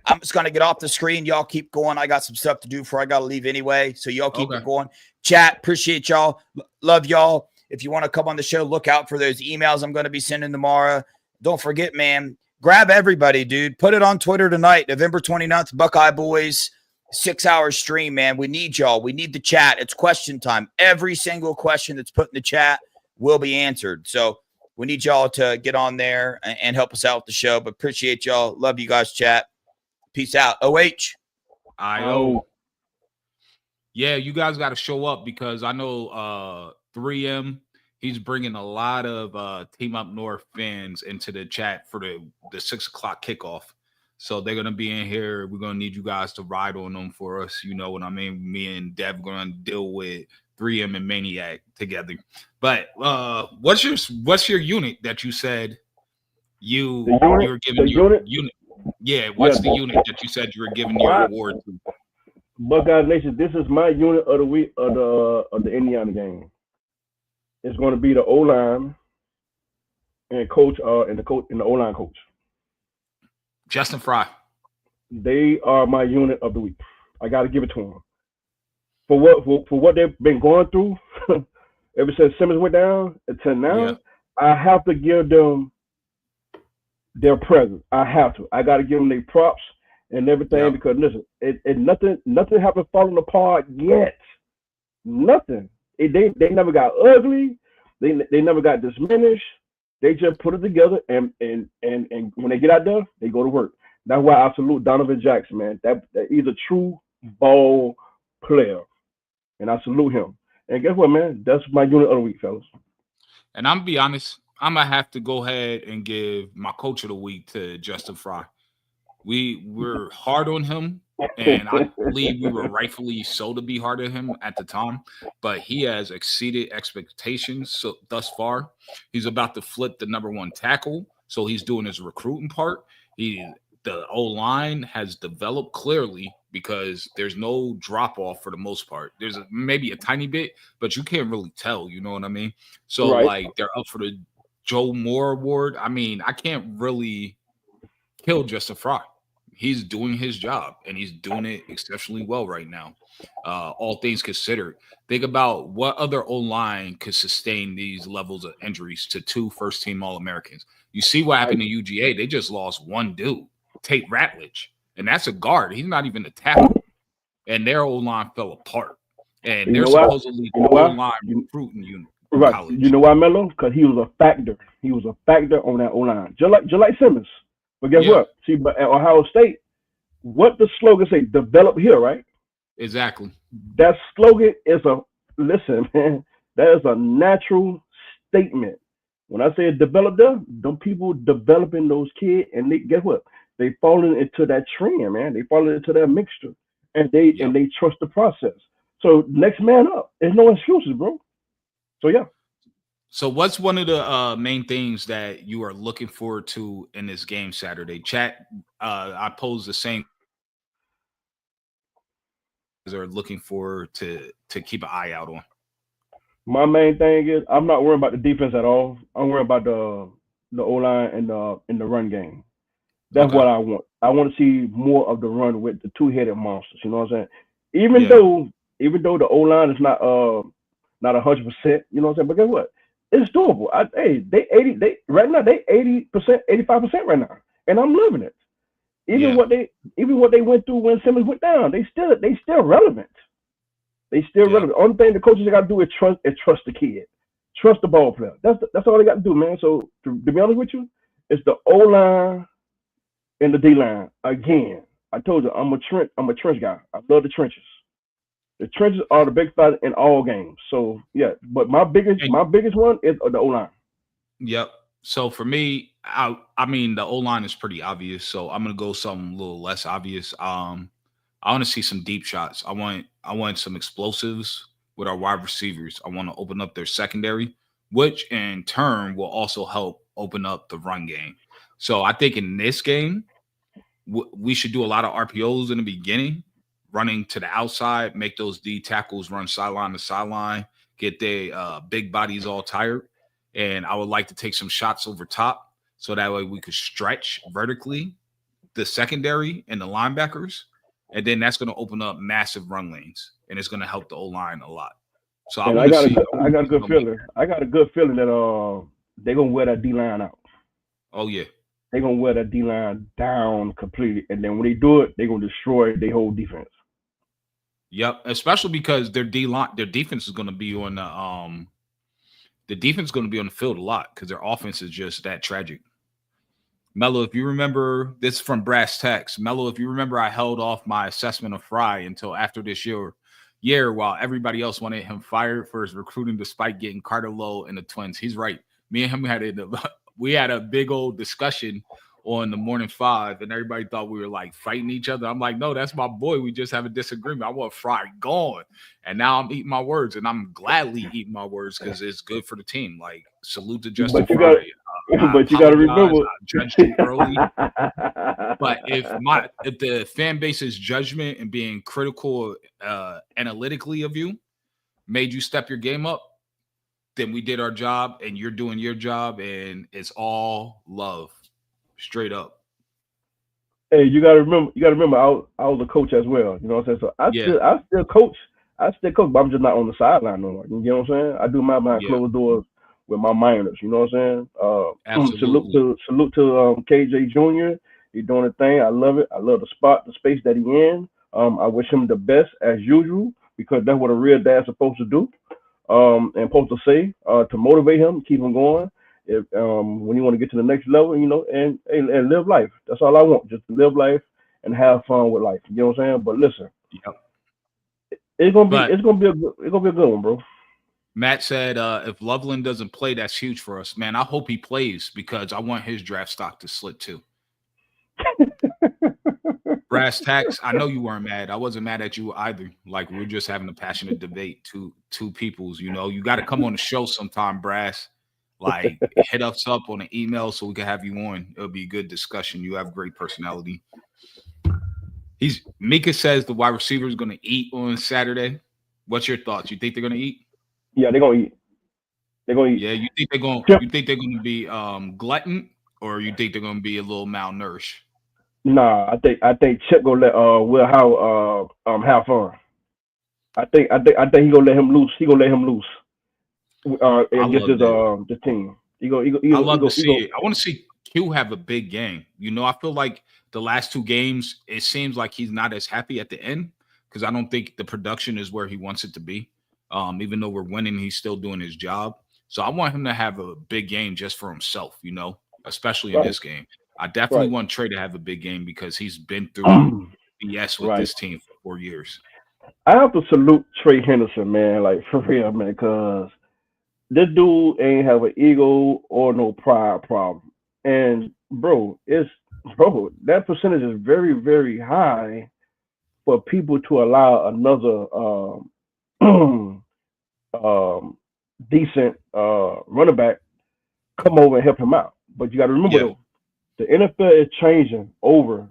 I'm just gonna get off the screen. Y'all keep going. I got some stuff to do before I gotta leave anyway. So y'all keep it going. Chat, appreciate y'all. Love y'all. If you want to come on the show, look out for those emails I'm gonna be sending tomorrow. Don't forget, man. Grab everybody, dude. Put it on Twitter tonight, November 29th, Buckeye Boys. 6-hour stream, man. We need y'all. We need the chat. It's question time. Every single question that's put in the chat will be answered. So we need y'all to get on there and help us out with the show. But appreciate y'all. Love you guys, chat. Peace out. OH. IO. Yeah, you guys got to show up because I know 3M, he's bringing a lot of Team Up North fans into the chat for the 6 o'clock kickoff. So they're going to be in here. We're going to need you guys to ride on them for us. You know what I mean? Me and Dev going to deal with 3M and Maniac together. But what's your unit that you said you were giving your unit? Yeah, what's the unit that you said you were giving your award to? Buckeye Nation, this is my unit of the week of the Indiana game. It's going to be the O-line and coach and the O-line coach. Justin Fry. They are my unit of the week. I got to give it to them for what they've been going through ever since Simmons went down until now. Yeah. I have to give them their presence. I have to. I got to give them their props and everything because listen, nothing happened falling apart yet. Nothing. They never got ugly. They never got diminished. They just put it together, and when they get out there, they go to work. That's why I salute Donovan Jackson, man. That he's a true ball player, and I salute him. And guess what, man? That's my unit of the week, fellas. And I'm gonna be honest, I'm gonna have to go ahead and give my coach of the week to Justin Fry. We're hard on him, and I believe we were rightfully so to be hard on him at the time. But he has exceeded expectations thus far. He's about to flip the number 1 tackle, so he's doing his recruiting part. The O-line has developed clearly because there's no drop off for the most part. There's maybe a tiny bit, but you can't really tell. You know what I mean? So like they're up for the Joe Moore Award. I mean, I can't really kill Justin Fry. He's doing his job, and he's doing it exceptionally well right now. All things considered, think about what other O-line could sustain these levels of injuries to 2 first-team All-Americans. You see what happened to UGA. They just lost one dude, Tate Ratledge, and that's a guard. He's not even a tackle, and their O-line fell apart. And they're supposedly the O-line recruiting unit. Right. College. You know why, Melo? Because he was a factor. He was a factor on that O-line, just like Simmons. But guess what? See, but at Ohio State, what the slogan say? Develop here, right? Exactly. That slogan is listen, man. That is a natural statement. When I say develop there, them people developing those kids, and they guess what? They falling into that trend, man. They falling into that mixture, and they trust the process. So next man up. There's no excuses, bro. So yeah. So what's one of the main things that you are looking forward to in this game Saturday? Chat, I pose the same. Are looking forward to keep an eye out on. My main thing is I'm not worried about the defense at all. I'm worried about the O-line and in the run game. That's what I want. I want to see more of the run with the 2-headed monsters. You know what I'm saying? Even though the O-line is not 100%, you know what I'm saying? But guess what? It's doable. They right now they 80%, 85% right now, and I'm loving it. Even what they went through when Simmons went down, they still relevant. They still relevant. Only thing the coaches got to do is trust the kid, trust the ball player. That's all they got to do, man. So to be honest with you, it's the O-line and the D-line. Again, I told you I'm a trench guy. I love the trenches. The trenches are the big fight in all games. So yeah, but my biggest one is the O-line. Yep. So for me, I mean the O-line is pretty obvious. So I'm gonna go something a little less obvious. I want to see some deep shots. I want some explosives with our wide receivers. I want to open up their secondary, which in turn will also help open up the run game. So I think in this game, we should do a lot of RPOs in the beginning, running to the outside, make those D tackles run sideline to sideline, get their big bodies all tired. And I would like to take some shots over top so that way we could stretch vertically the secondary and the linebackers. And then that's going to open up massive run lanes, and it's going to help the O-line a lot. So I got a good feeling. I got a good feeling that they're going to wear that D-line out. Oh, yeah. They're going to wear that D-line down completely. And then when they do it, they're going to destroy their whole defense. Yep, especially because their defense is going to be on the field a lot because their offense is just that tragic. Melo, if you remember, this is from Brass Tacks. Melo, if you remember, I held off my assessment of Fry until after this year while everybody else wanted him fired for his recruiting despite getting Carter Lowe and the Twins. He's right. Me and him had a big old discussion on the Morning Five, and everybody thought we were like fighting each other. I'm like, no, that's my boy. We just have a disagreement. I want Fry gone. And now I'm eating my words, and I'm gladly eating my words because it's good for the team. Like, salute to Justin Fry. But you got to remember, I judged him early. But if the fan base's judgment and being critical analytically of you made you step your game up, then we did our job, and you're doing your job, and it's all love, straight up. Hey, you gotta remember, I was a coach as well. You know what I'm saying? So I still coach, but I'm just not on the sideline no more. You know what I'm saying? I do my behind closed doors with my minors. You know what I'm saying? Salute to KJ Jr. He's doing the thing. I love it. I love the space that he's in. I wish him the best as usual because that's what a real dad's supposed to do. and supposed to say to motivate him, keep him going. If when you want to get to the next level, you know, and live life. That's all I want, just to live life and have fun with life. You know what I'm saying? But listen, Yep. it's gonna be But it's gonna be a good one, bro. Matt said, if Loveland doesn't play, that's huge for us, man. I hope he plays because I want his draft stock to slip too. Brass tacks. I know you weren't mad. I wasn't mad at you either. Like we're just having a passionate debate. Two peoples. You know, you got to come on the show sometime, Brass. Like hit us up on an email so we can have you on. It'll be a good discussion. You have great personality. Mika says the wide receiver is going to eat on Saturday. What's your thoughts? You think they're going to eat? Yeah, they're gonna eat. They're gonna eat. Yeah, you think they're going? Chip. You think they're going to be glutton, or you think they're going to be a little malnourished? Nah, I think Chip gonna let Will Howard have fun. I think he gonna let him loose. He gonna let him loose against this team. I love to see it. I want to see Q have a big game. You know, I feel like the last two games, it seems like he's not as happy at the end because I don't think the production is where he wants it to be. Even though we're winning, he's still doing his job. So I want him to have a big game just for himself, you know, especially in this game. I definitely want Trey to have a big game because he's been through BS with this team for 4 years. I have to salute Trey Henderson, man, like for real, man, because this dude ain't have an ego or no pride problem. And bro, that percentage is very, very high for people to allow another decent running back come over and help him out. But you got to remember though, the NFL is changing over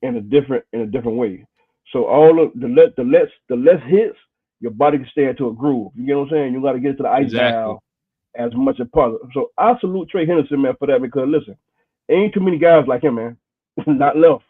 in a different way. So all of the less hits, your body can stay into a groove. You get what I'm saying? You got to get to the ice valve as much as possible. So I salute Trey Henderson, man, for that because listen, ain't too many guys like him, man. Not left.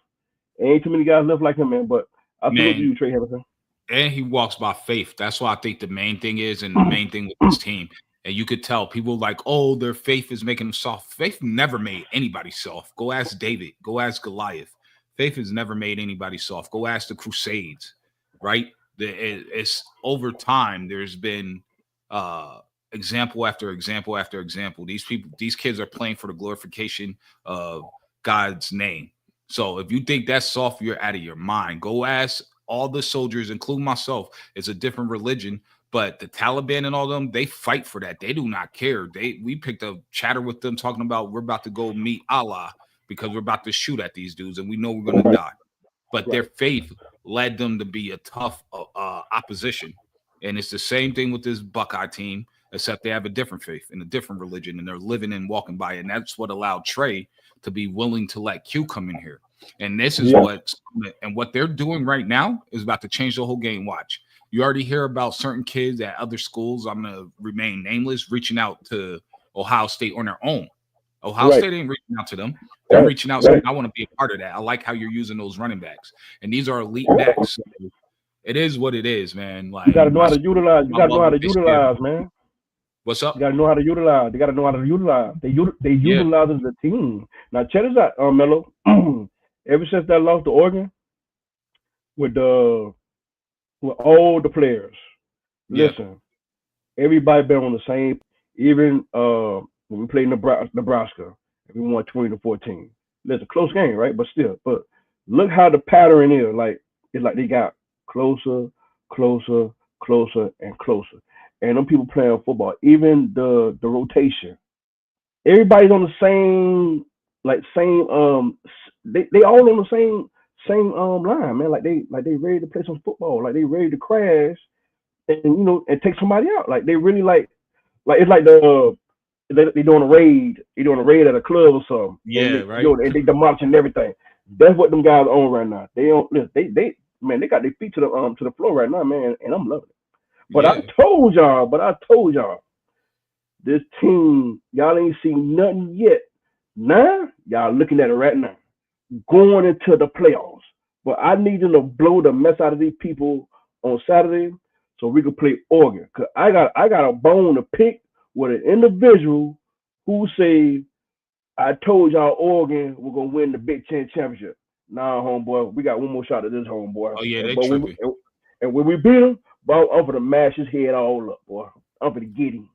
Ain't too many guys left like him, man. But I salute you, Trey Henderson. And he walks by faith. That's what I think the main thing is, and the main thing with this team. And you could tell people like, oh, their faith is making them soft. Faith never made anybody soft. Go ask David. Go ask Goliath. Faith has never made anybody soft. Go ask the Crusades, right? It's over time. There's been example after example after example. These kids are playing for the glorification of God's name. So if you think that's soft, you're out of your mind. Go ask all the soldiers, including myself. It's a different religion. But the Taliban and all them, they fight for that. They do not care. We picked up chatter with them talking about we're about to go meet Allah because we're about to shoot at these dudes and we know we're going to die. But their faith led them to be a tough opposition. And it's the same thing with this Buckeye team, except they have a different faith and a different religion and they're living and walking by it. And that's what allowed Trey to be willing to let Q come in here. And this is what they're doing right now is about to change the whole game. Watch. You already hear about certain kids at other schools. I'm going to remain nameless, reaching out to Ohio State on their own. Ohio State ain't reaching out to them. They're reaching out saying, I want to be a part of that. I like how you're using those running backs. And these are elite backs. So it is what it is, man. Like, you got to know how to utilize. You got to know how to utilize, man. What's up? You got to know how to utilize. They got to know how to utilize. They utilize as a team. Now, check this out, Melo. Ever since that loss to Oregon, with all the players, listen, everybody been on the same. Even when we played Nebraska, we won 20-14. That's a close game, right? But still, look how the pattern is. Like it's like they got closer, and closer. And them people playing football, even the rotation, everybody's on the same. They all on the same line, man. Like they ready to play some football. Like they ready to crash and and take somebody out. Like they really like it's like they doing a raid. They doing a raid at a club or something. Right. And they demolishing everything. That's what them guys are on right now. They don't listen. They got their feet to the floor right now, man. And I'm loving it. But I told y'all, this team, y'all ain't seen nothing yet. Now y'all looking at it right now, going into the playoffs. But I need them to blow the mess out of these people on Saturday so we can play Oregon. Cause I got a bone to pick with an individual who say, I told y'all Oregon we're gonna win the Big Ten championship. Nah, homeboy, we got one more shot at this, homeboy. Oh yeah, they tripping. And when we beat him, bro, I'm gonna mash his head all up, boy. I'm gonna get him.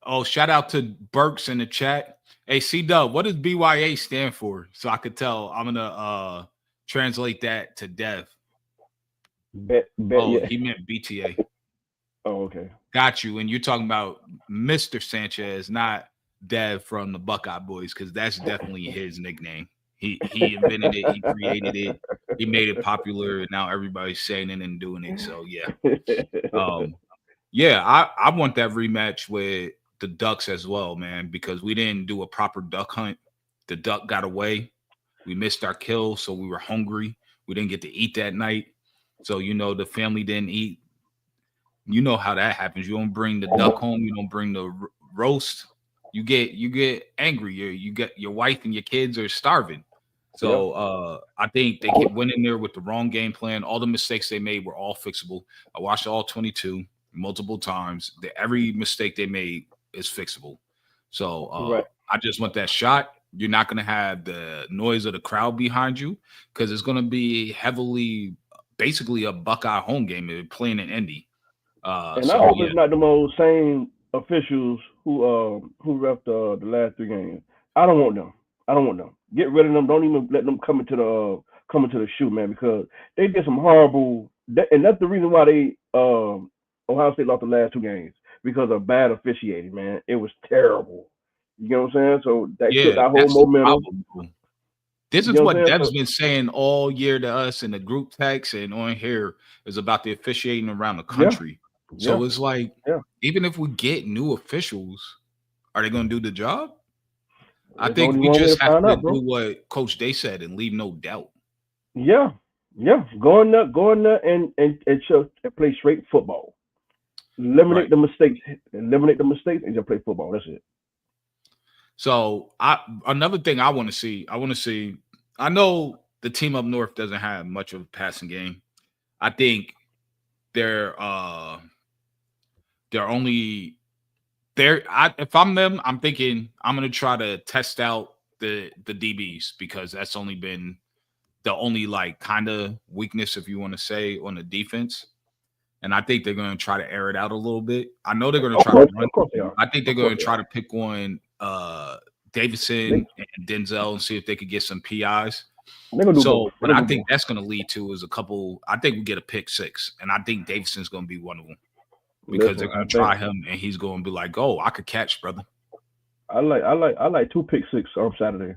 Oh, shout out to Burks in the chat. Hey, C-Dub, what does BYA stand for? So I could tell. I'm gonna translate that to Dev. Bet, Oh, yeah. he meant BTA. Oh, okay. Got you. And you're talking about Mr. Sanchez, not Dev from the Buckeye Boys, because that's definitely his nickname. He invented it, he created it, he made it popular, and now everybody's saying it and doing it. So yeah. Yeah, I want that rematch with the Ducks as well, man, because we didn't do a proper duck hunt. The duck got away. We missed our kill, so we were hungry. We didn't get to eat that night. So, the family didn't eat. You know how that happens. You don't bring the duck home. You don't bring the roast. You get angry. You get your wife and your kids are starving. So I think they went in there with the wrong game plan. All the mistakes they made were all fixable. I watched all 22 multiple times. Every mistake they made is fixable. So I just want that shot. You're not going to have the noise of the crowd behind you because it's going to be heavily, basically a Buckeye home game. They're playing in Indy. And I hope it's not the same officials who ref the last 3 games. I don't want them. Get rid of them. Don't even let them come into the shoe, man, because they did some horrible. And that's the reason why they Ohio State lost the last 2 games because of bad officiating, man. It was terrible. You know what I'm saying? So that killed our whole momentum. This is what Dev's been saying all year to us in the group text and on here is about the officiating around the country. Yeah. So it's like, even if we get new officials, are they going to do the job? I think we just have to do what Coach Day said and leave no doubt. Yeah. Go in there and play straight football. Eliminate the mistakes. And just play football. That's it. So another thing I want to see. I know the team up north doesn't have much of a passing game. I think they're only there. If I'm them, I'm thinking I'm gonna try to test out the DBs because that's only been the only like kind of weakness, if you want to say, on the defense. And I think they're gonna try to air it out a little bit. I know they're gonna try to run. I think they're gonna try to pick on Davidson and Denzel and see if they could get some PIs. So what I think that's going to lead to is a couple. I think we get a pick 6, and I think Davidson's going to be one of them because they're going to try him, and he's going to be like, "Oh, I could catch, brother." I like 2 pick 6 on Saturday.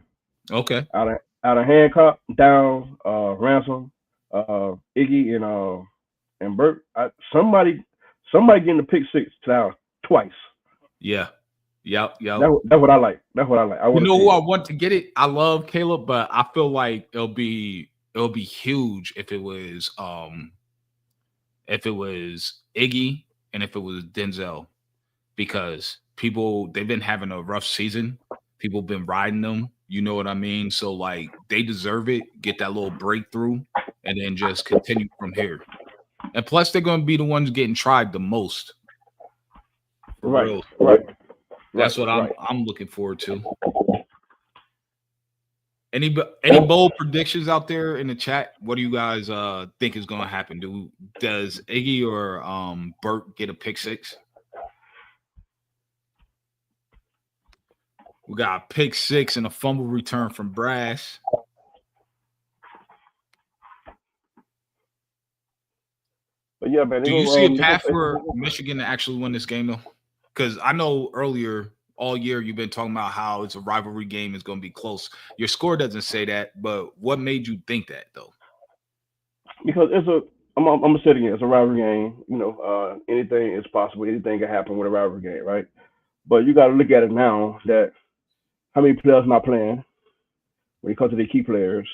Okay. Out of Hancock, down, Ransom, Iggy, and Burt. Somebody getting the pick 6 down twice. Yeah. Yep. That's what I like. You know who I want to get it? I love Caleb, but I feel like it'll be huge if it was Iggy and if it was Denzel, because they've been having a rough season. People have been riding them. You know what I mean? So like they deserve it. Get that little breakthrough, and then just continue from here. And plus, they're going to be the ones getting tried the most. For real. Right. That's what I'm looking forward to. Any bold predictions out there in the chat? What do you guys think is going to happen? Does Iggy or Burt get a pick 6? We got a pick 6 and a fumble return from Brass. But yeah, man. Do you see a path for Michigan to actually win this game though? Because I know earlier all year you've been talking about how it's a rivalry game, it's going to be close. Your score doesn't say that, but what made you think that though? Because I'm gonna say it again, it's a rivalry game. Anything is possible. Anything can happen with a rivalry game, right? But you got to look at it now that how many players not playing when it comes to the key players.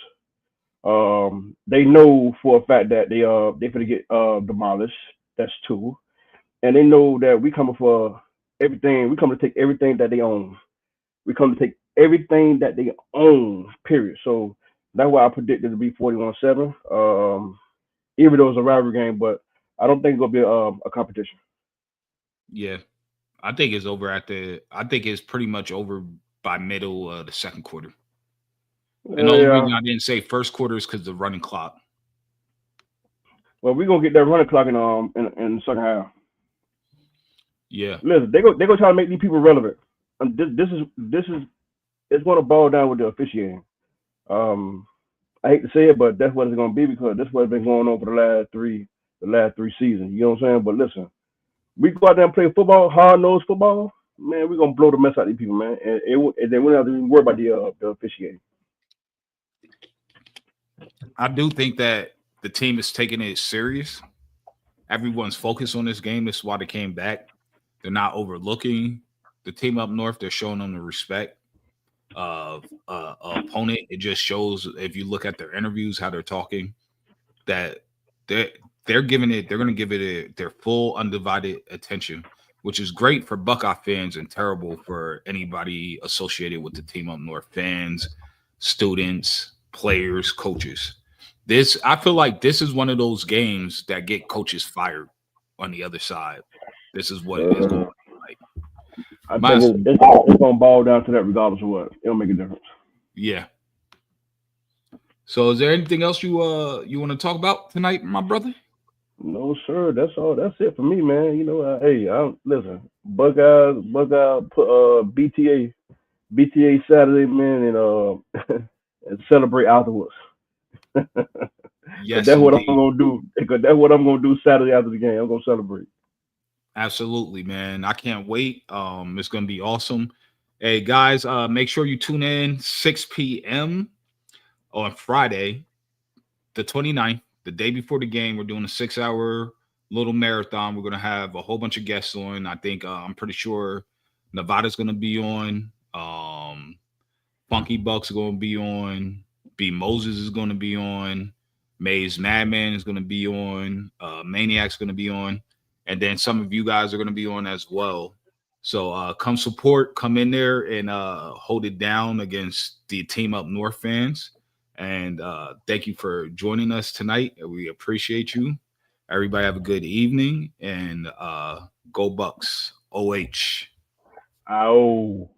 They know for a fact that they're gonna get demolished. That's 2, and they know that we coming for everything. We come to take everything that they own. We come to take everything that they own, period. So that's why I predicted it to be 41-7. Even though it's a rivalry game, but I don't think it's gonna be a competition. Yeah, I think it's over I think it's pretty much over by middle of the second quarter. And the only reason I didn't say first quarter is because the running clock. Well, we're gonna get that running clock in the second half. Yeah. Listen, they go try to make these people relevant. This is it's going to boil down with the officiating. I hate to say it, but that's what it's going to be because that's what's been going on for the last three seasons. You know what I'm saying? But listen, we go out there and play football, hard nosed football. Man, we're gonna blow the mess out of these people, man, and then we don't have to even worry about the officiating. I do think that the team is taking it serious. Everyone's focused on this game. This is why they came back. They're not overlooking the team up north. They're showing them the respect of opponent. It just shows if you look at their interviews, how they're talking, that they're giving it. They're going to give it their full undivided attention, which is great for Buckeye fans and terrible for anybody associated with the team up north, fans, students, players, coaches. I feel like this is one of those games that get coaches fired on the other side. This is what it is going to be like. I think it's going to boil down to that regardless of what. It'll make a difference. Yeah. So is there anything else you want to talk about tonight, my brother? No, sir. That's all. That's it for me, man. You know, hey, listen. Buckeyes put BTA Saturday, man, and and celebrate afterwards. Yes, that's what I'm indeed. gonna do. Because that's what I'm gonna do Saturday after the game. I'm gonna celebrate. Absolutely, man. I can't wait. It's gonna be awesome. Hey guys, make sure you tune in 6 p.m. on Friday, the 29th, the day before the game. We're doing a 6-hour little marathon. We're gonna have a whole bunch of guests on. I think I'm pretty sure Nevada's gonna be on. Funky Bucks are gonna be on. B Moses is gonna be on. Maze Madman is gonna be on. Maniac's gonna be on. And then some of you guys are going to be on as well. So come support, come in there and hold it down against the Team Up North fans. And thank you for joining us tonight. We appreciate you. Everybody have a good evening and go Bucks. OH. Ow.